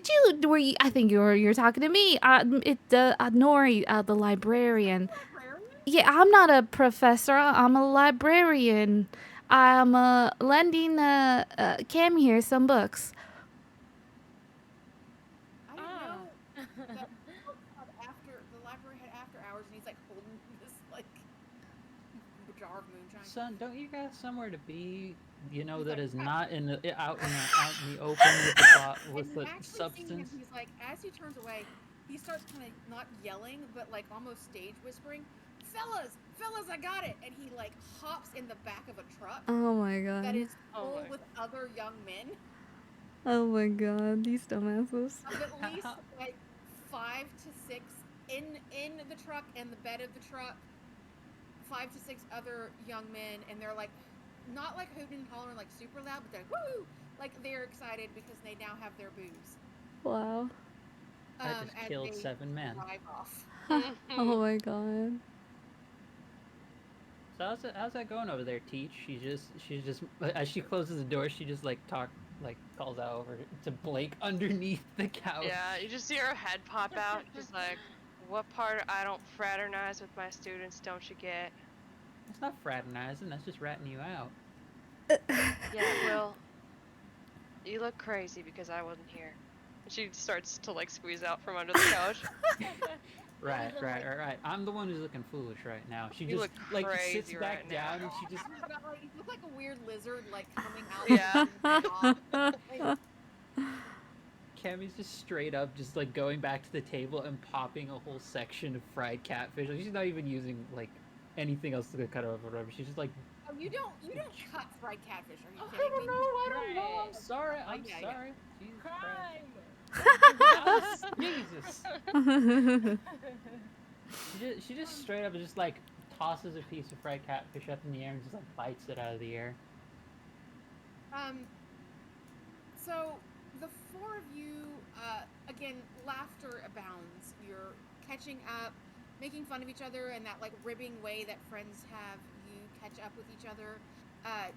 you? Were you? I think you're talking to me. Nori, the librarian. Librarian? Yeah, I'm not a professor. I'm a librarian. I'm lending Cam here some books. I didn't know that books had the library had after hours, and he's like holding this like jar of moonshine. Son, don't you got somewhere to be? You know He's that like, is "Ah." not out in the open with the And with you the actually see him. substance. He's like, as he turns away, he starts kind of not yelling, but like almost stage whispering, "Fellas, fellas, I got it!" And he like hops in the back of a truck Oh my that god. is Oh full my. with other young men Oh my god. These dumbasses. of at least How- like 5 to 6 in the truck and the bed of the truck. 5 to 6 other young men, and they're like, not like hooting and hollering like super loud, but they're like, woo! Like they're excited because they now have their booze. Wow. I just As killed they 7 men. drive off. Oh my god. So how's that going over there, Teach? She's just as she closes the door, she just like calls out over to Blake underneath the couch. Yeah, you just see her head pop out. She's like, "What part I don't fraternize with my students don't you get?" That's not fraternizing. That's just ratting you out. Yeah, well, you look crazy because I wasn't here. And she starts to like squeeze out from under the couch. Right. I'm the one who's looking foolish right now. She You just look like crazy sits back right now. down and she just I forgot, like, you look like a weird lizard, like coming out. Yeah. Of the like, Cammy's just straight up just like going back to the table and popping a whole section of fried catfish. Like, she's not even using like anything else to cut off or whatever. She's just like, oh, you don't cut fried catfish? Are you I kidding don't me? know, I don't know. I'm Right. sorry. Oh, I'm yeah. sorry. Jesus Crime. Christ. Jesus. She just straight up just like tosses a piece of fried catfish up in the air and just like bites it out of the air. So the 4 of you, again, laughter abounds. You're catching up, making fun of each other, and that like ribbing way that friends have you catch up with each other.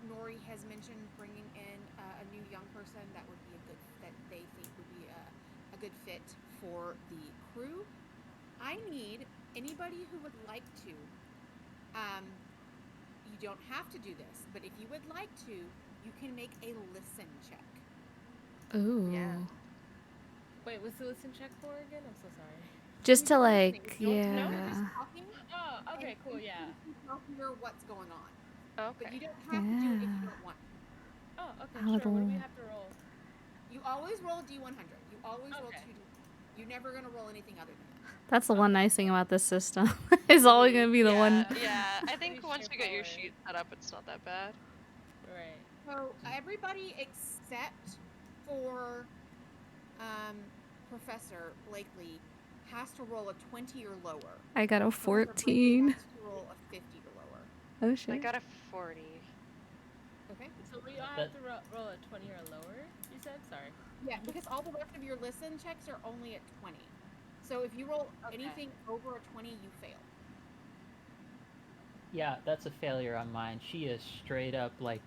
Nori has mentioned bringing in a new young person that would be that they think would be a good fit for the crew. I need anybody who would like to. You don't have to do this, but if you would like to, you can make a listen check. Ooh. Yeah. Wait, what's the listen check for again? I'm so sorry. Just to You're like, listening. You're yeah. just talking, Oh, okay, cool, and yeah. you can hear what's going on, but you Okay. don't have to do it if you Yeah. don't want. Oh, okay, I would sure. What do we roll. have to roll? You always roll a d100. You always roll Okay. 2d. You're never gonna roll anything other than that. That's the one nice thing about this system. It's always gonna be the Yeah, one. yeah. I think Pretty once you get your straightforward. sheet set up, it's not that bad. Right. So everybody except for Professor Blakely has to roll a 20 or lower. I got a Professor Blakely 14. has to roll a 50 or lower. Oh I shit. got a 40. Okay. So we all have to roll a 20 or lower, you said? Sorry. Yeah, because all the rest of your listen checks are only at 20. So if you roll Okay. anything over a 20, you fail. Yeah, that's a failure on mine. She is straight up like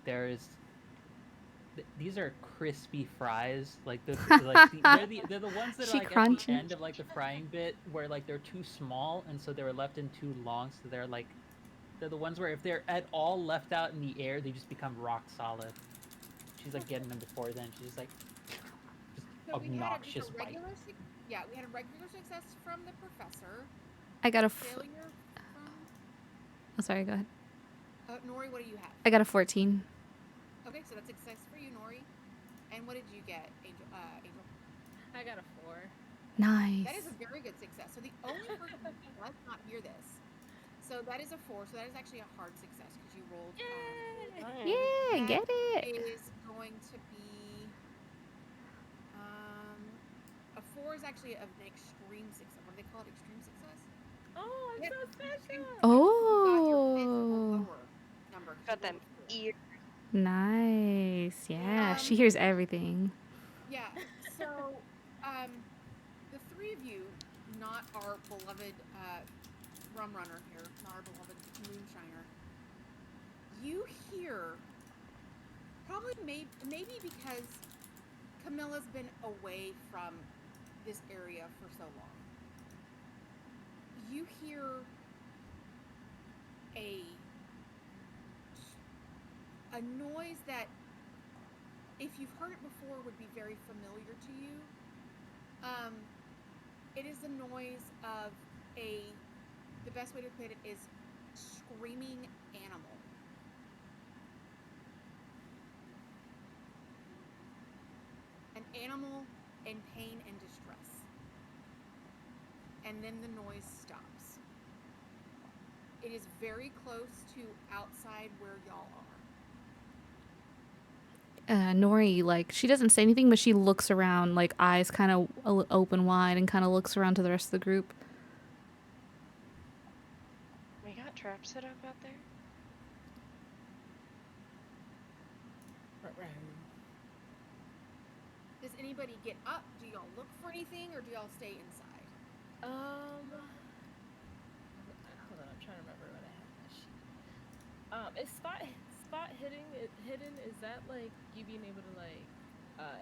these are crispy fries. Like they're the ones that are She like at crunchy. the end of like the frying bit where like they're too small and so they were left in too long. So they're the ones where if they're at all left out in the air, they just become rock solid. She's like getting them before then. She's just like So obnoxious we bite. had a regular success from the professor. I got a. Failure from Oh, sorry. Go ahead. Nori. What do you have? I got a 14. Okay, so that's success for you, Nori. And what did you get, Angel? Angel. I got a 4. Nice. That is a very good success. So the only person who does not hear this. So that is a 4. So that is actually a hard success because you rolled. Yay! Yeah, get That it. is going to be a 4 is actually an extreme success. What do they call it? Extreme success? Oh, I'm Yeah. so special. Oh. Number. Got them ears. Nice. Yeah, she hears everything. Yeah. So three of you, not our beloved rum runner here, not our beloved moonshiner, you hear, probably maybe because Camilla's been away from this area for so long, you hear a noise that, if you've heard it before, would be very familiar to you. It is the noise of the best way to put it is screaming animal. An animal in pain and distress. And then the noise stops. It is very close to outside where y'all are. Nori, like, she doesn't say anything, but she looks around, like, eyes kind of open wide, and kind of looks around to the rest of the group. We got traps set up out there? Does anybody get up? Do y'all look for anything, or do y'all stay inside? Hold on, I'm trying to remember what I have on my sheet. Is spot hidden? Is that like you being able to like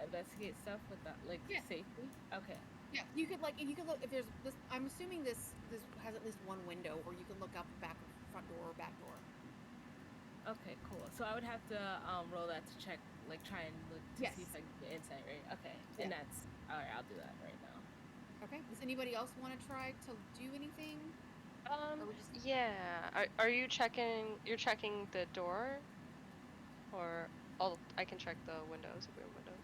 investigate stuff without like safely? Okay. Yeah, you could look if there's this. I'm assuming this has at least one window where you can look out the back, front door, or back door. Okay, cool. So I would have to roll that to check, like try and look to see if I can get insight, right? Okay, and that's all right. I'll do that right now. Okay. Does anybody else want to try to do anything? Yeah. Are you checking? You're checking the door, or I can check the windows if we have windows.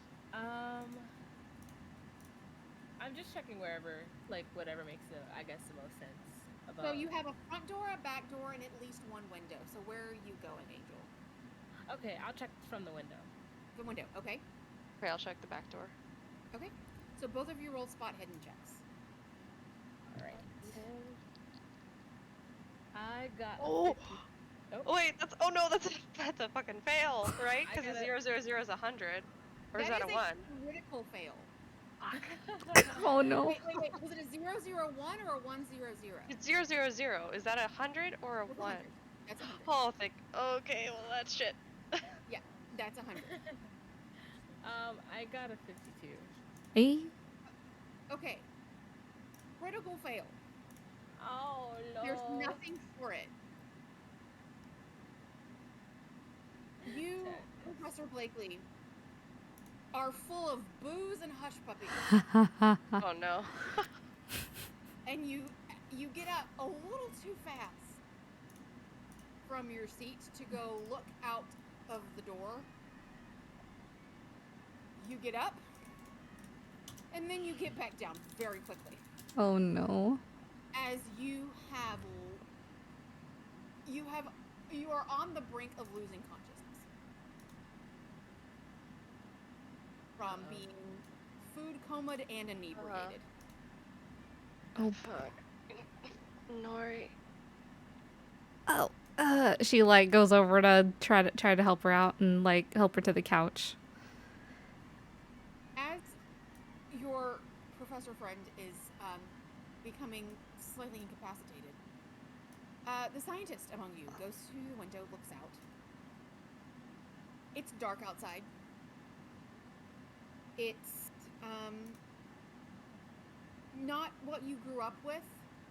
I'm just checking wherever, like whatever makes I guess the most sense. So you have a front door, a back door, and at least one window. So where are you going, Angel? Okay, I'll check from the window. The window, okay. Okay, I'll check the back door. Okay. So both of you roll spot hidden checks. All right. I got. Oh wait, that's a fucking fail, right? Because a 0, 0, 0 is 100, or is that a 1? Critical fail. Oh no. Wait. Was it a 0, 0, 1 or a 1, 0, 0? It's 0, 0, 0. Is that 100 or a 1? That's 100. Oh, okay, well that's shit. Yeah, that's 100. I got a 52. Eh? Okay. Critical fail. Oh no. There's nothing for it. You, Professor Blakely, are full of booze and hush puppies. Oh no. And you get up a little too fast from your seat to go look out of the door. You get up, and then you get back down very quickly. Oh no. As you are on the brink of losing consciousness from being food comaed and inebriated. Oh fuck. Nori. Oh. She like goes over to try to help her out and like help her to the couch. As your professor friend is becoming slightly incapacitated, the scientist among you goes to the window, looks out. It's dark outside. It's not what you grew up with,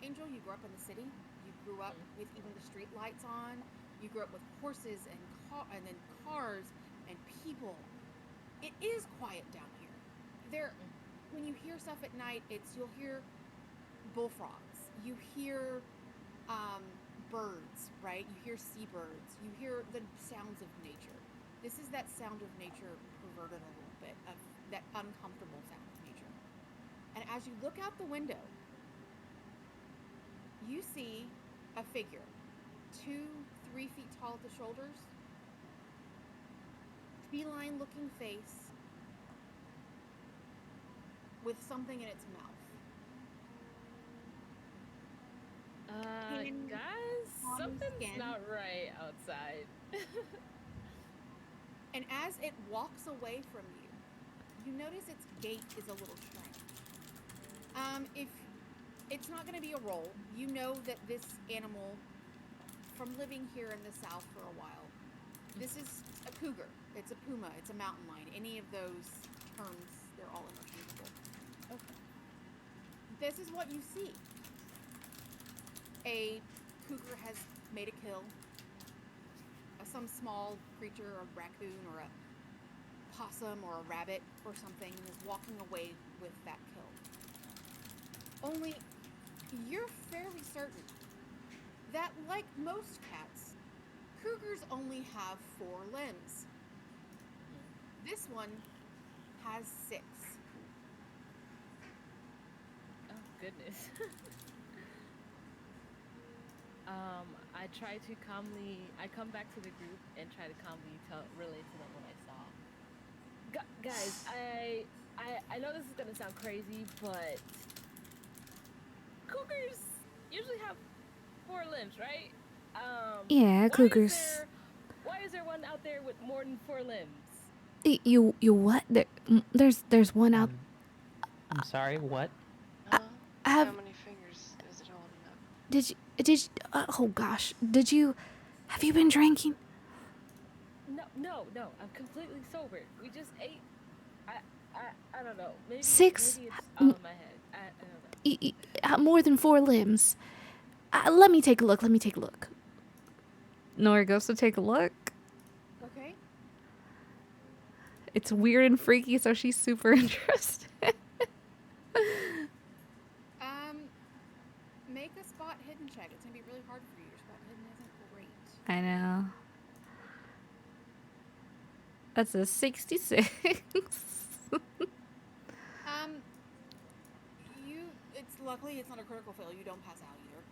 Angel. You grew up in the city. You grew up with even the street lights on. You grew up with horses and then cars and people. It is quiet down here. When you hear stuff at night, you'll hear bullfrogs. You hear birds, right? You hear seabirds. You hear the sounds of nature. This is that sound of nature perverted a little bit, of that uncomfortable sound of nature. And as you look out the window, you see a figure, 2-3 feet tall at the shoulders, feline-looking face, with something in its mouth. Guys, something's not right outside. And as it walks away from you, you notice its gait is a little strange. If it's not going to be a roll, you know that this animal, from living here in the South for a while, this is a cougar. It's a puma. It's a mountain lion. Any of those terms, they're all interchangeable. Okay. This is what you see. A cougar has made a kill. Some small creature, a raccoon or a possum or a rabbit or something, and is walking away with that kill. Only, you're fairly certain that, like most cats, cougars only have 4 limbs. This one has 6. Oh goodness. I try to calmly. I come back to the group and try to calmly relate to them what I saw. Guys, I know this is gonna sound crazy, but cougars usually have 4 limbs, right? Yeah, cougars. Why is there one out there with more than 4 limbs? You what? There's one out. I'm sorry, what? How many fingers is it holding up? Oh gosh, have you been drinking? No, I'm completely sober. We just ate. I don't know. Maybe 6? Maybe it's all in my head. I don't know. More than 4 limbs. Let me take a look. Nora goes to take a look. Okay. It's weird and freaky, so she's super interested. Make a spot hidden check. It's gonna be really hard for you. Your spot hidden isn't great. I know. That's a 66. Luckily it's not a critical fail. You don't pass out either.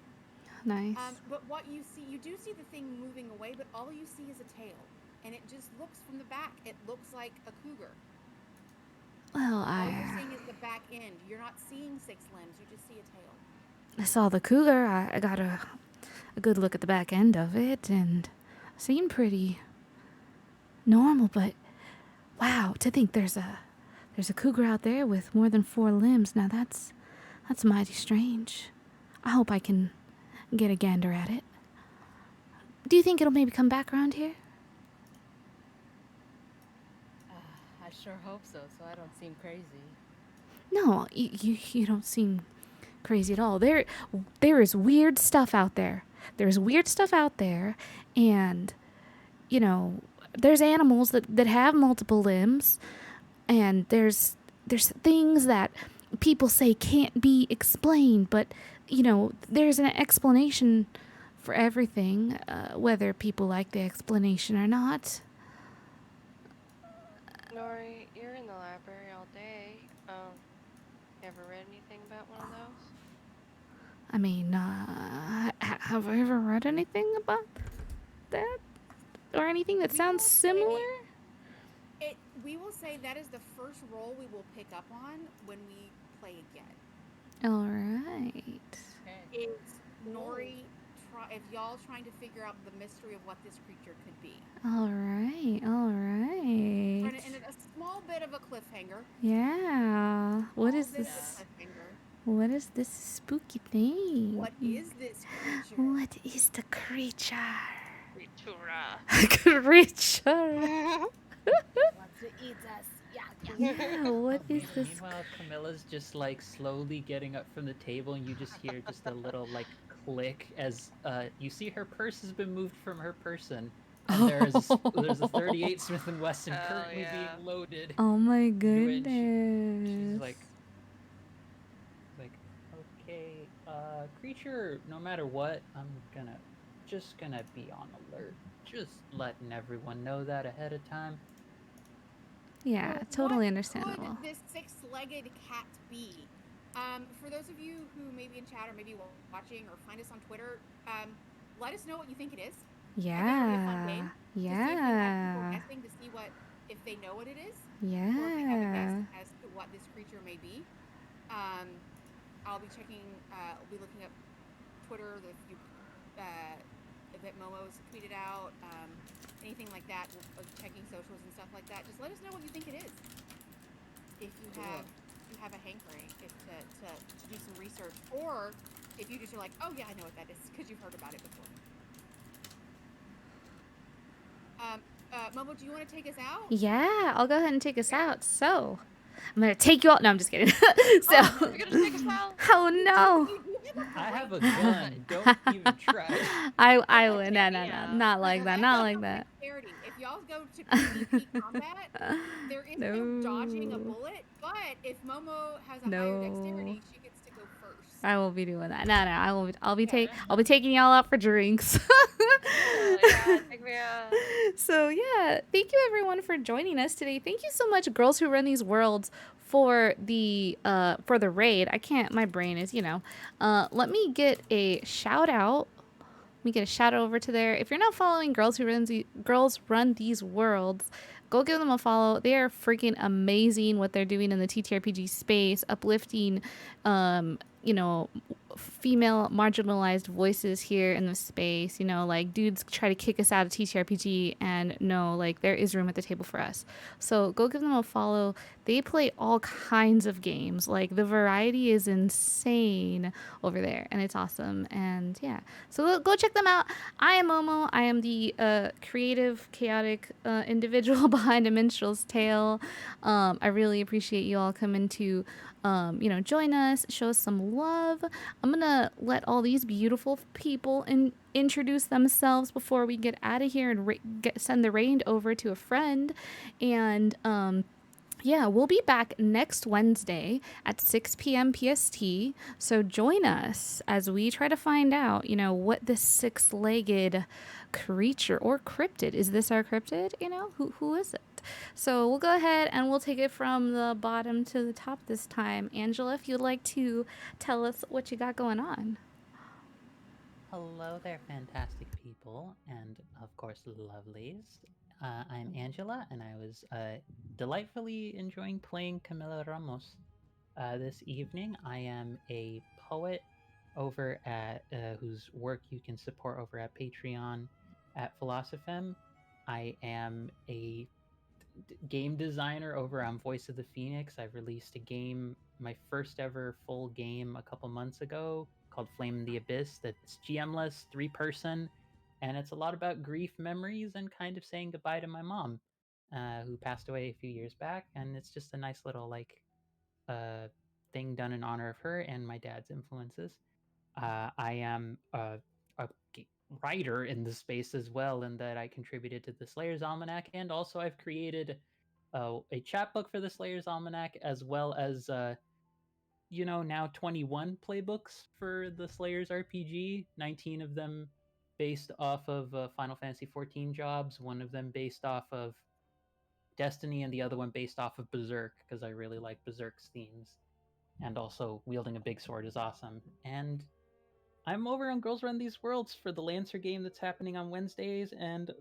Nice. But what you see, you do see the thing moving away, but all you see is a tail, and it just looks from the back. It looks like a cougar. Well, all you're seeing is the back end. You're not seeing 6 limbs. You just see a tail. I saw the cougar. I got a good look at the back end of it, and it seemed pretty normal. But wow, to think there's a cougar out there with more than 4 limbs. Now that's mighty strange. I hope I can get a gander at it. Do you think it'll maybe come back around here? I sure hope so I don't seem crazy. No, you don't seem crazy at all. There is weird stuff out there. There's weird stuff out there, and there's animals that have multiple limbs, and there's things that people say can't be explained, but there's an explanation for everything, whether people like the explanation or not. Nori, you're in the library all day. You ever read anything about one of those? I mean, have I ever read anything about that? Or anything that sounds similar? We will say that is the first role we will pick up on when we play again. All right. It's Nori, if y'all trying to figure out the mystery of what this creature could be. All right. And a small bit of a cliffhanger. Yeah. What is this? What is this spooky thing? What is this creature? What is the creature? Creatura. Creature. Want to eat us? Yeah, what is this? Meanwhile, Camilla's just like slowly getting up from the table, and you just hear just a little like click as you see her purse has been moved from her person, and there's a 38 Smith and Wesson currently being loaded. Oh my She's goodness. like, okay, creature. No matter what, I'm just gonna be on alert. Just letting everyone know that ahead of time. Yeah, Well, totally what understandable. could this 6-legged cat be? For those of you who may be in chat or maybe watching or find us on Twitter, let us know what you think it is. Yeah. Yeah. Guessing to see if they know what it is. Yeah. Or if they have a guess as to what this creature may be. I'll be checking. I'll be looking up Twitter that Momo's tweeted out. Anything like that. Checking socials and stuff like that. Just let us know what you think it is. If you have have a hankering is to do some research, or if you just are like, oh yeah, I know what that is because you've heard about it before. Momo, do you want to take us out? Yeah, I'll go ahead and take us Yeah. out. So, I'm gonna take you all. No, I'm just kidding. So, Oh, you're gonna take us out? oh no. I have a gun. Don't even try. I Okay, would check no me no no out. not like that, not like that. dexterity. If y'all go to PvP combat, there is no dodging a No, bullet, but if Momo has a higher no, dexterity, she gets to go first. I won't be doing that. No, no, I won't. Okay. I'll be taking y'all out for drinks. Hell yeah, take me out. So yeah, thank you everyone for joining us today. Thank you so much, Girls Who Run These Worlds, for the raid. I can't. My brain is Let me get a shout out. Let me get a shout out over to there. If you're not following Girls Run These Worlds, go give them a follow. They are freaking amazing what they're doing in the TTRPG space, uplifting, you know, female marginalized voices here in the space. Like dudes try to kick us out of TTRPG, and no, like there is room at the table for us. So go give them a follow. They play all kinds of games. Like the variety is insane over there, and it's awesome. And yeah, so go check them out. I am Momo. I am the creative, chaotic individual behind A Minstrel's Tale. I really appreciate you all coming to join us, show us some love. I'm gonna let all these beautiful people introduce themselves before we get out of here and send the rein over to a friend. And yeah, we'll be back next Wednesday at 6 p.m. PST. So join us as we try to find out, what this six-legged creature or cryptid is. This our cryptid? Who is it? So we'll go ahead and we'll take it from the bottom to the top this time. Angela, if you'd like to tell us what you got going on. Hello there, fantastic people, and of course, lovelies. I'm Angela, and I was delightfully enjoying playing Camila Ramos this evening. I am a poet over at whose work you can support over at Patreon at Philosophem. I am a game designer over on Voice of the Phoenix. I've released a game, my first ever full game, a couple months ago called Flame in the Abyss. That's GMless, 3-person, and it's a lot about grief, memories, and kind of saying goodbye to my mom, who passed away a few years back. And it's just a nice little uh, thing done in honor of her and my dad's influences. I am a writer in the space as well, in that I contributed to the Slayer's Almanac, and also I've created a chapbook for the Slayer's Almanac, as well as now 21 playbooks for the Slayer's RPG. 19 of them based off of Final Fantasy 14 jobs, one of them based off of Destiny, and the other one based off of Berserk, because I really like Berserk's themes. And also, wielding a big sword is awesome. And I'm over on Girls Run These Worlds for the Lancer game that's happening on Wednesdays, and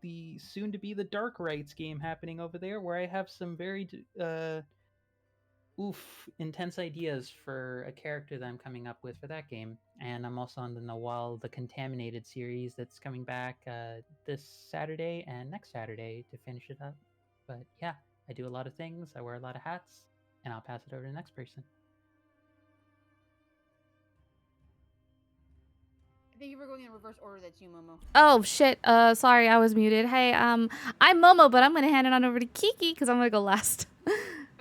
the soon to be the Dark Rights game happening over there, where I have some very intense ideas for a character that I'm coming up with for that game. And I'm also on the Nawal the Contaminated series that's coming back this Saturday and next Saturday to finish it up. But yeah, I do a lot of things. I wear a lot of hats, and I'll pass it over to the next person. I think you were going in reverse order. That's you, Momo. Oh shit. Sorry, I was muted. Hey, I'm Momo, but I'm gonna hand it on over to Kiki because I'm gonna go last.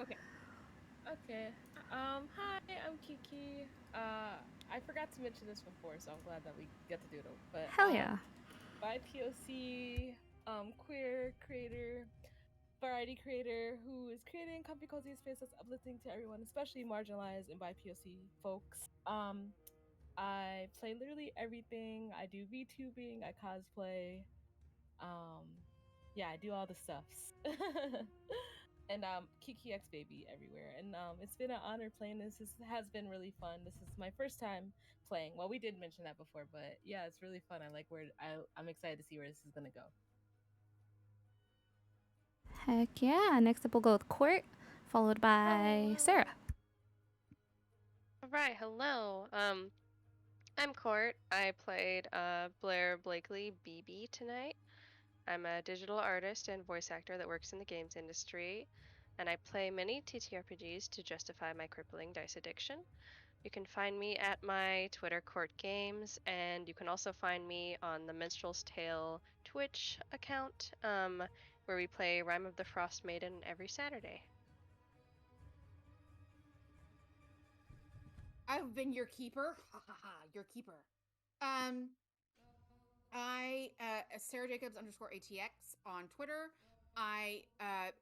Okay. Okay. Hi, I'm Kiki. I forgot to mention this before, so I'm glad that we get to do it. But Hell yeah. BIPOC, queer creator, variety creator who is creating comfy cozy space that's uplifting to everyone, especially marginalized and BIPOC folks. I play literally everything. I do VTubing, I cosplay. Um, yeah, I do all the stuffs. And Kiki X Baby everywhere. And it's been an honor playing this. This has been really fun. This is my first time playing. Well, we did mention that before, but yeah, it's really fun. I like I'm excited to see where this is gonna go. Heck yeah. Next up, we'll go with Court, followed by Hello. Sarah. All right, hello. I'm Court. I played Blair Blakely BB tonight. I'm a digital artist and voice actor that works in the games industry. and I play many TTRPGs to justify my crippling dice addiction. You can find me at my Twitter Court Games, and you can also find me on the Minstrel's Tale Twitch account, where we play Rime of the Frost Maiden every Saturday. I've been your keeper. Ha ha ha, your keeper. I Sarah Jacobs _ATX on Twitter. I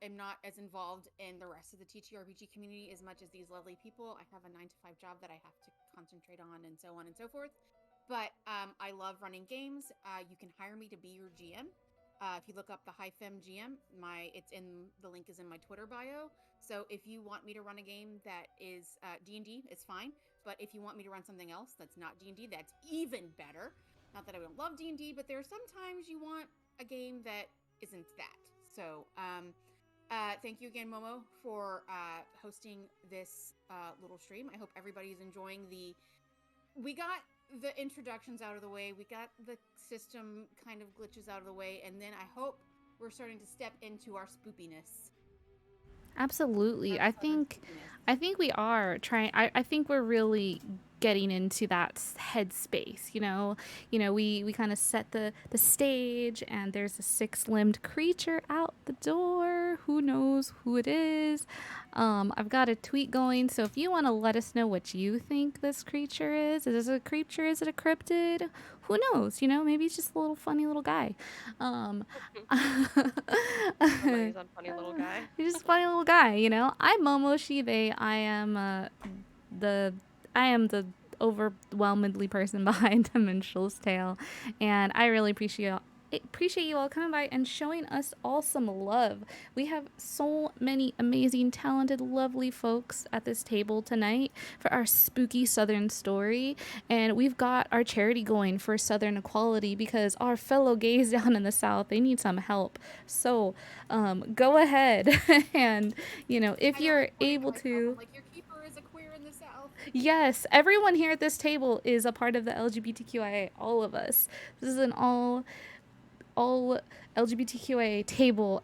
am not as involved in the rest of the TTRPG community as much as these lovely people. I have a 9-to-5 job that I have to concentrate on, and so on and so forth. But I love running games. You can hire me to be your GM. If you look up the HiFem GM, the link is in my Twitter bio. So if you want me to run a game that is D&D, it's fine. But if you want me to run something else that's not D&D, that's even better. Not that I don't love D&D, but there are sometimes you want a game that isn't that. So thank you again, Momo, for hosting this little stream. I hope everybody's enjoying we got the introductions out of the way. We got the system kind of glitches out of the way. And then I hope we're starting to step into our spoopiness. Absolutely. I think we are trying. I think we're really getting into that headspace. We kind of set the stage, and there's a 6-limbed creature out the door. Who knows who it is? I've got a tweet going, so if you want to let us know what you think this creature is this a creature? Is it a cryptid? Who knows? Maybe it's just a little funny little guy. Somebody's a funny little guy. He's just a funny little guy. I'm Momo, she, they. I am the overwhelmingly person behind the Minstrel's Tale, and I really appreciate you all coming by and showing us all some love. We have so many amazing, talented, lovely folks at this table tonight for our spooky Southern story, and we've got our charity going for Southern equality because our fellow gays down in the South, they need some help. So go ahead and if you're able to, like, your keeper is a queer in the South. Yes, everyone here at this table is a part of the LGBTQIA, all of us. This is an all LGBTQIA table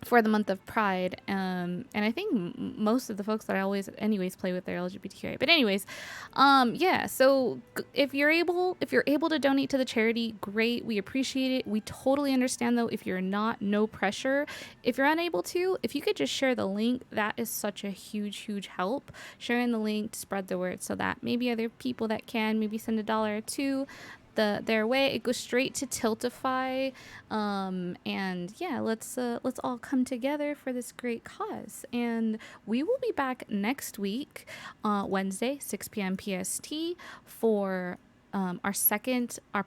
for the month of Pride, and I think most of the folks that I always anyways play with their LGBTQIA. But anyways, yeah, so if you're able to donate to the charity, great, we appreciate it. We totally understand though if you're not, no pressure. If you're unable to, if you could just share the link, that is such a huge help. Sharing the link to spread the word so that maybe other people that can maybe send $1 or $2 their way. It goes straight to Tiltify, and yeah, let's all come together for this great cause. And we will be back next week, Wednesday, 6 p.m. PST, for our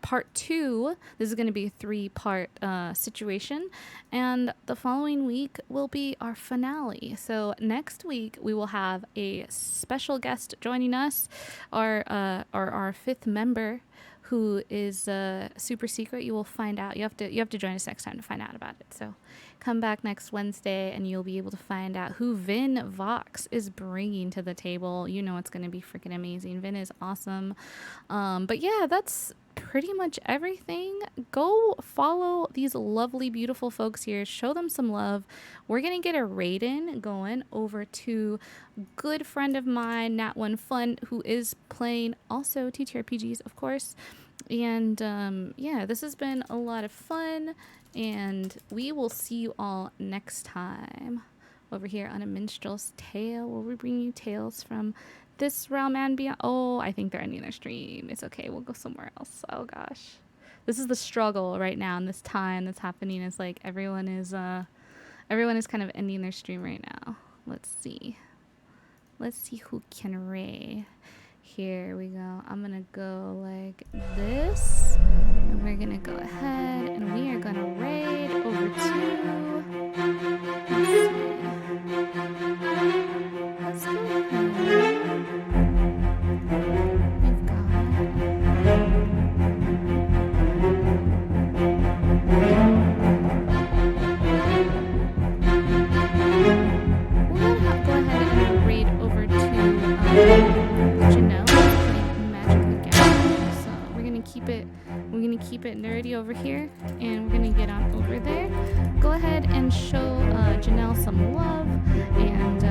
part 2. This is going to be a 3-part situation, and the following week will be our finale. So next week we will have a special guest joining us, our 5th member, who is super secret. You will find out. You have to join us next time to find out about it. So come back next Wednesday and you'll be able to find out who Vin Vox is bringing to the table. It's going to be freaking amazing. Vin is awesome. But yeah, that's pretty much everything. Go follow these lovely, beautiful folks here. Show them some love. We're going to get a raid-in going over to good friend of mine, Nat One Fun, who is playing also TTRPGs, of course. And yeah, this has been a lot of fun, and we will see you all next time over here on A Minstrel's Tale, where we bring you tales from this realm and beyond. Oh, I think they're ending their stream. It's okay. We'll go somewhere else. Oh gosh, this is the struggle right now in this time that's happening. Is like everyone is kind of ending their stream right now. Let's see who can raid. Here we go. I'm gonna go like this, and we're gonna go ahead and we are gonna raid over to, let's go ahead. We've got, we'll go ahead and raid over to Magic the Gathering. So we're gonna keep it nerdy over here. and we're gonna get on over there. Go ahead and show Janelle some love and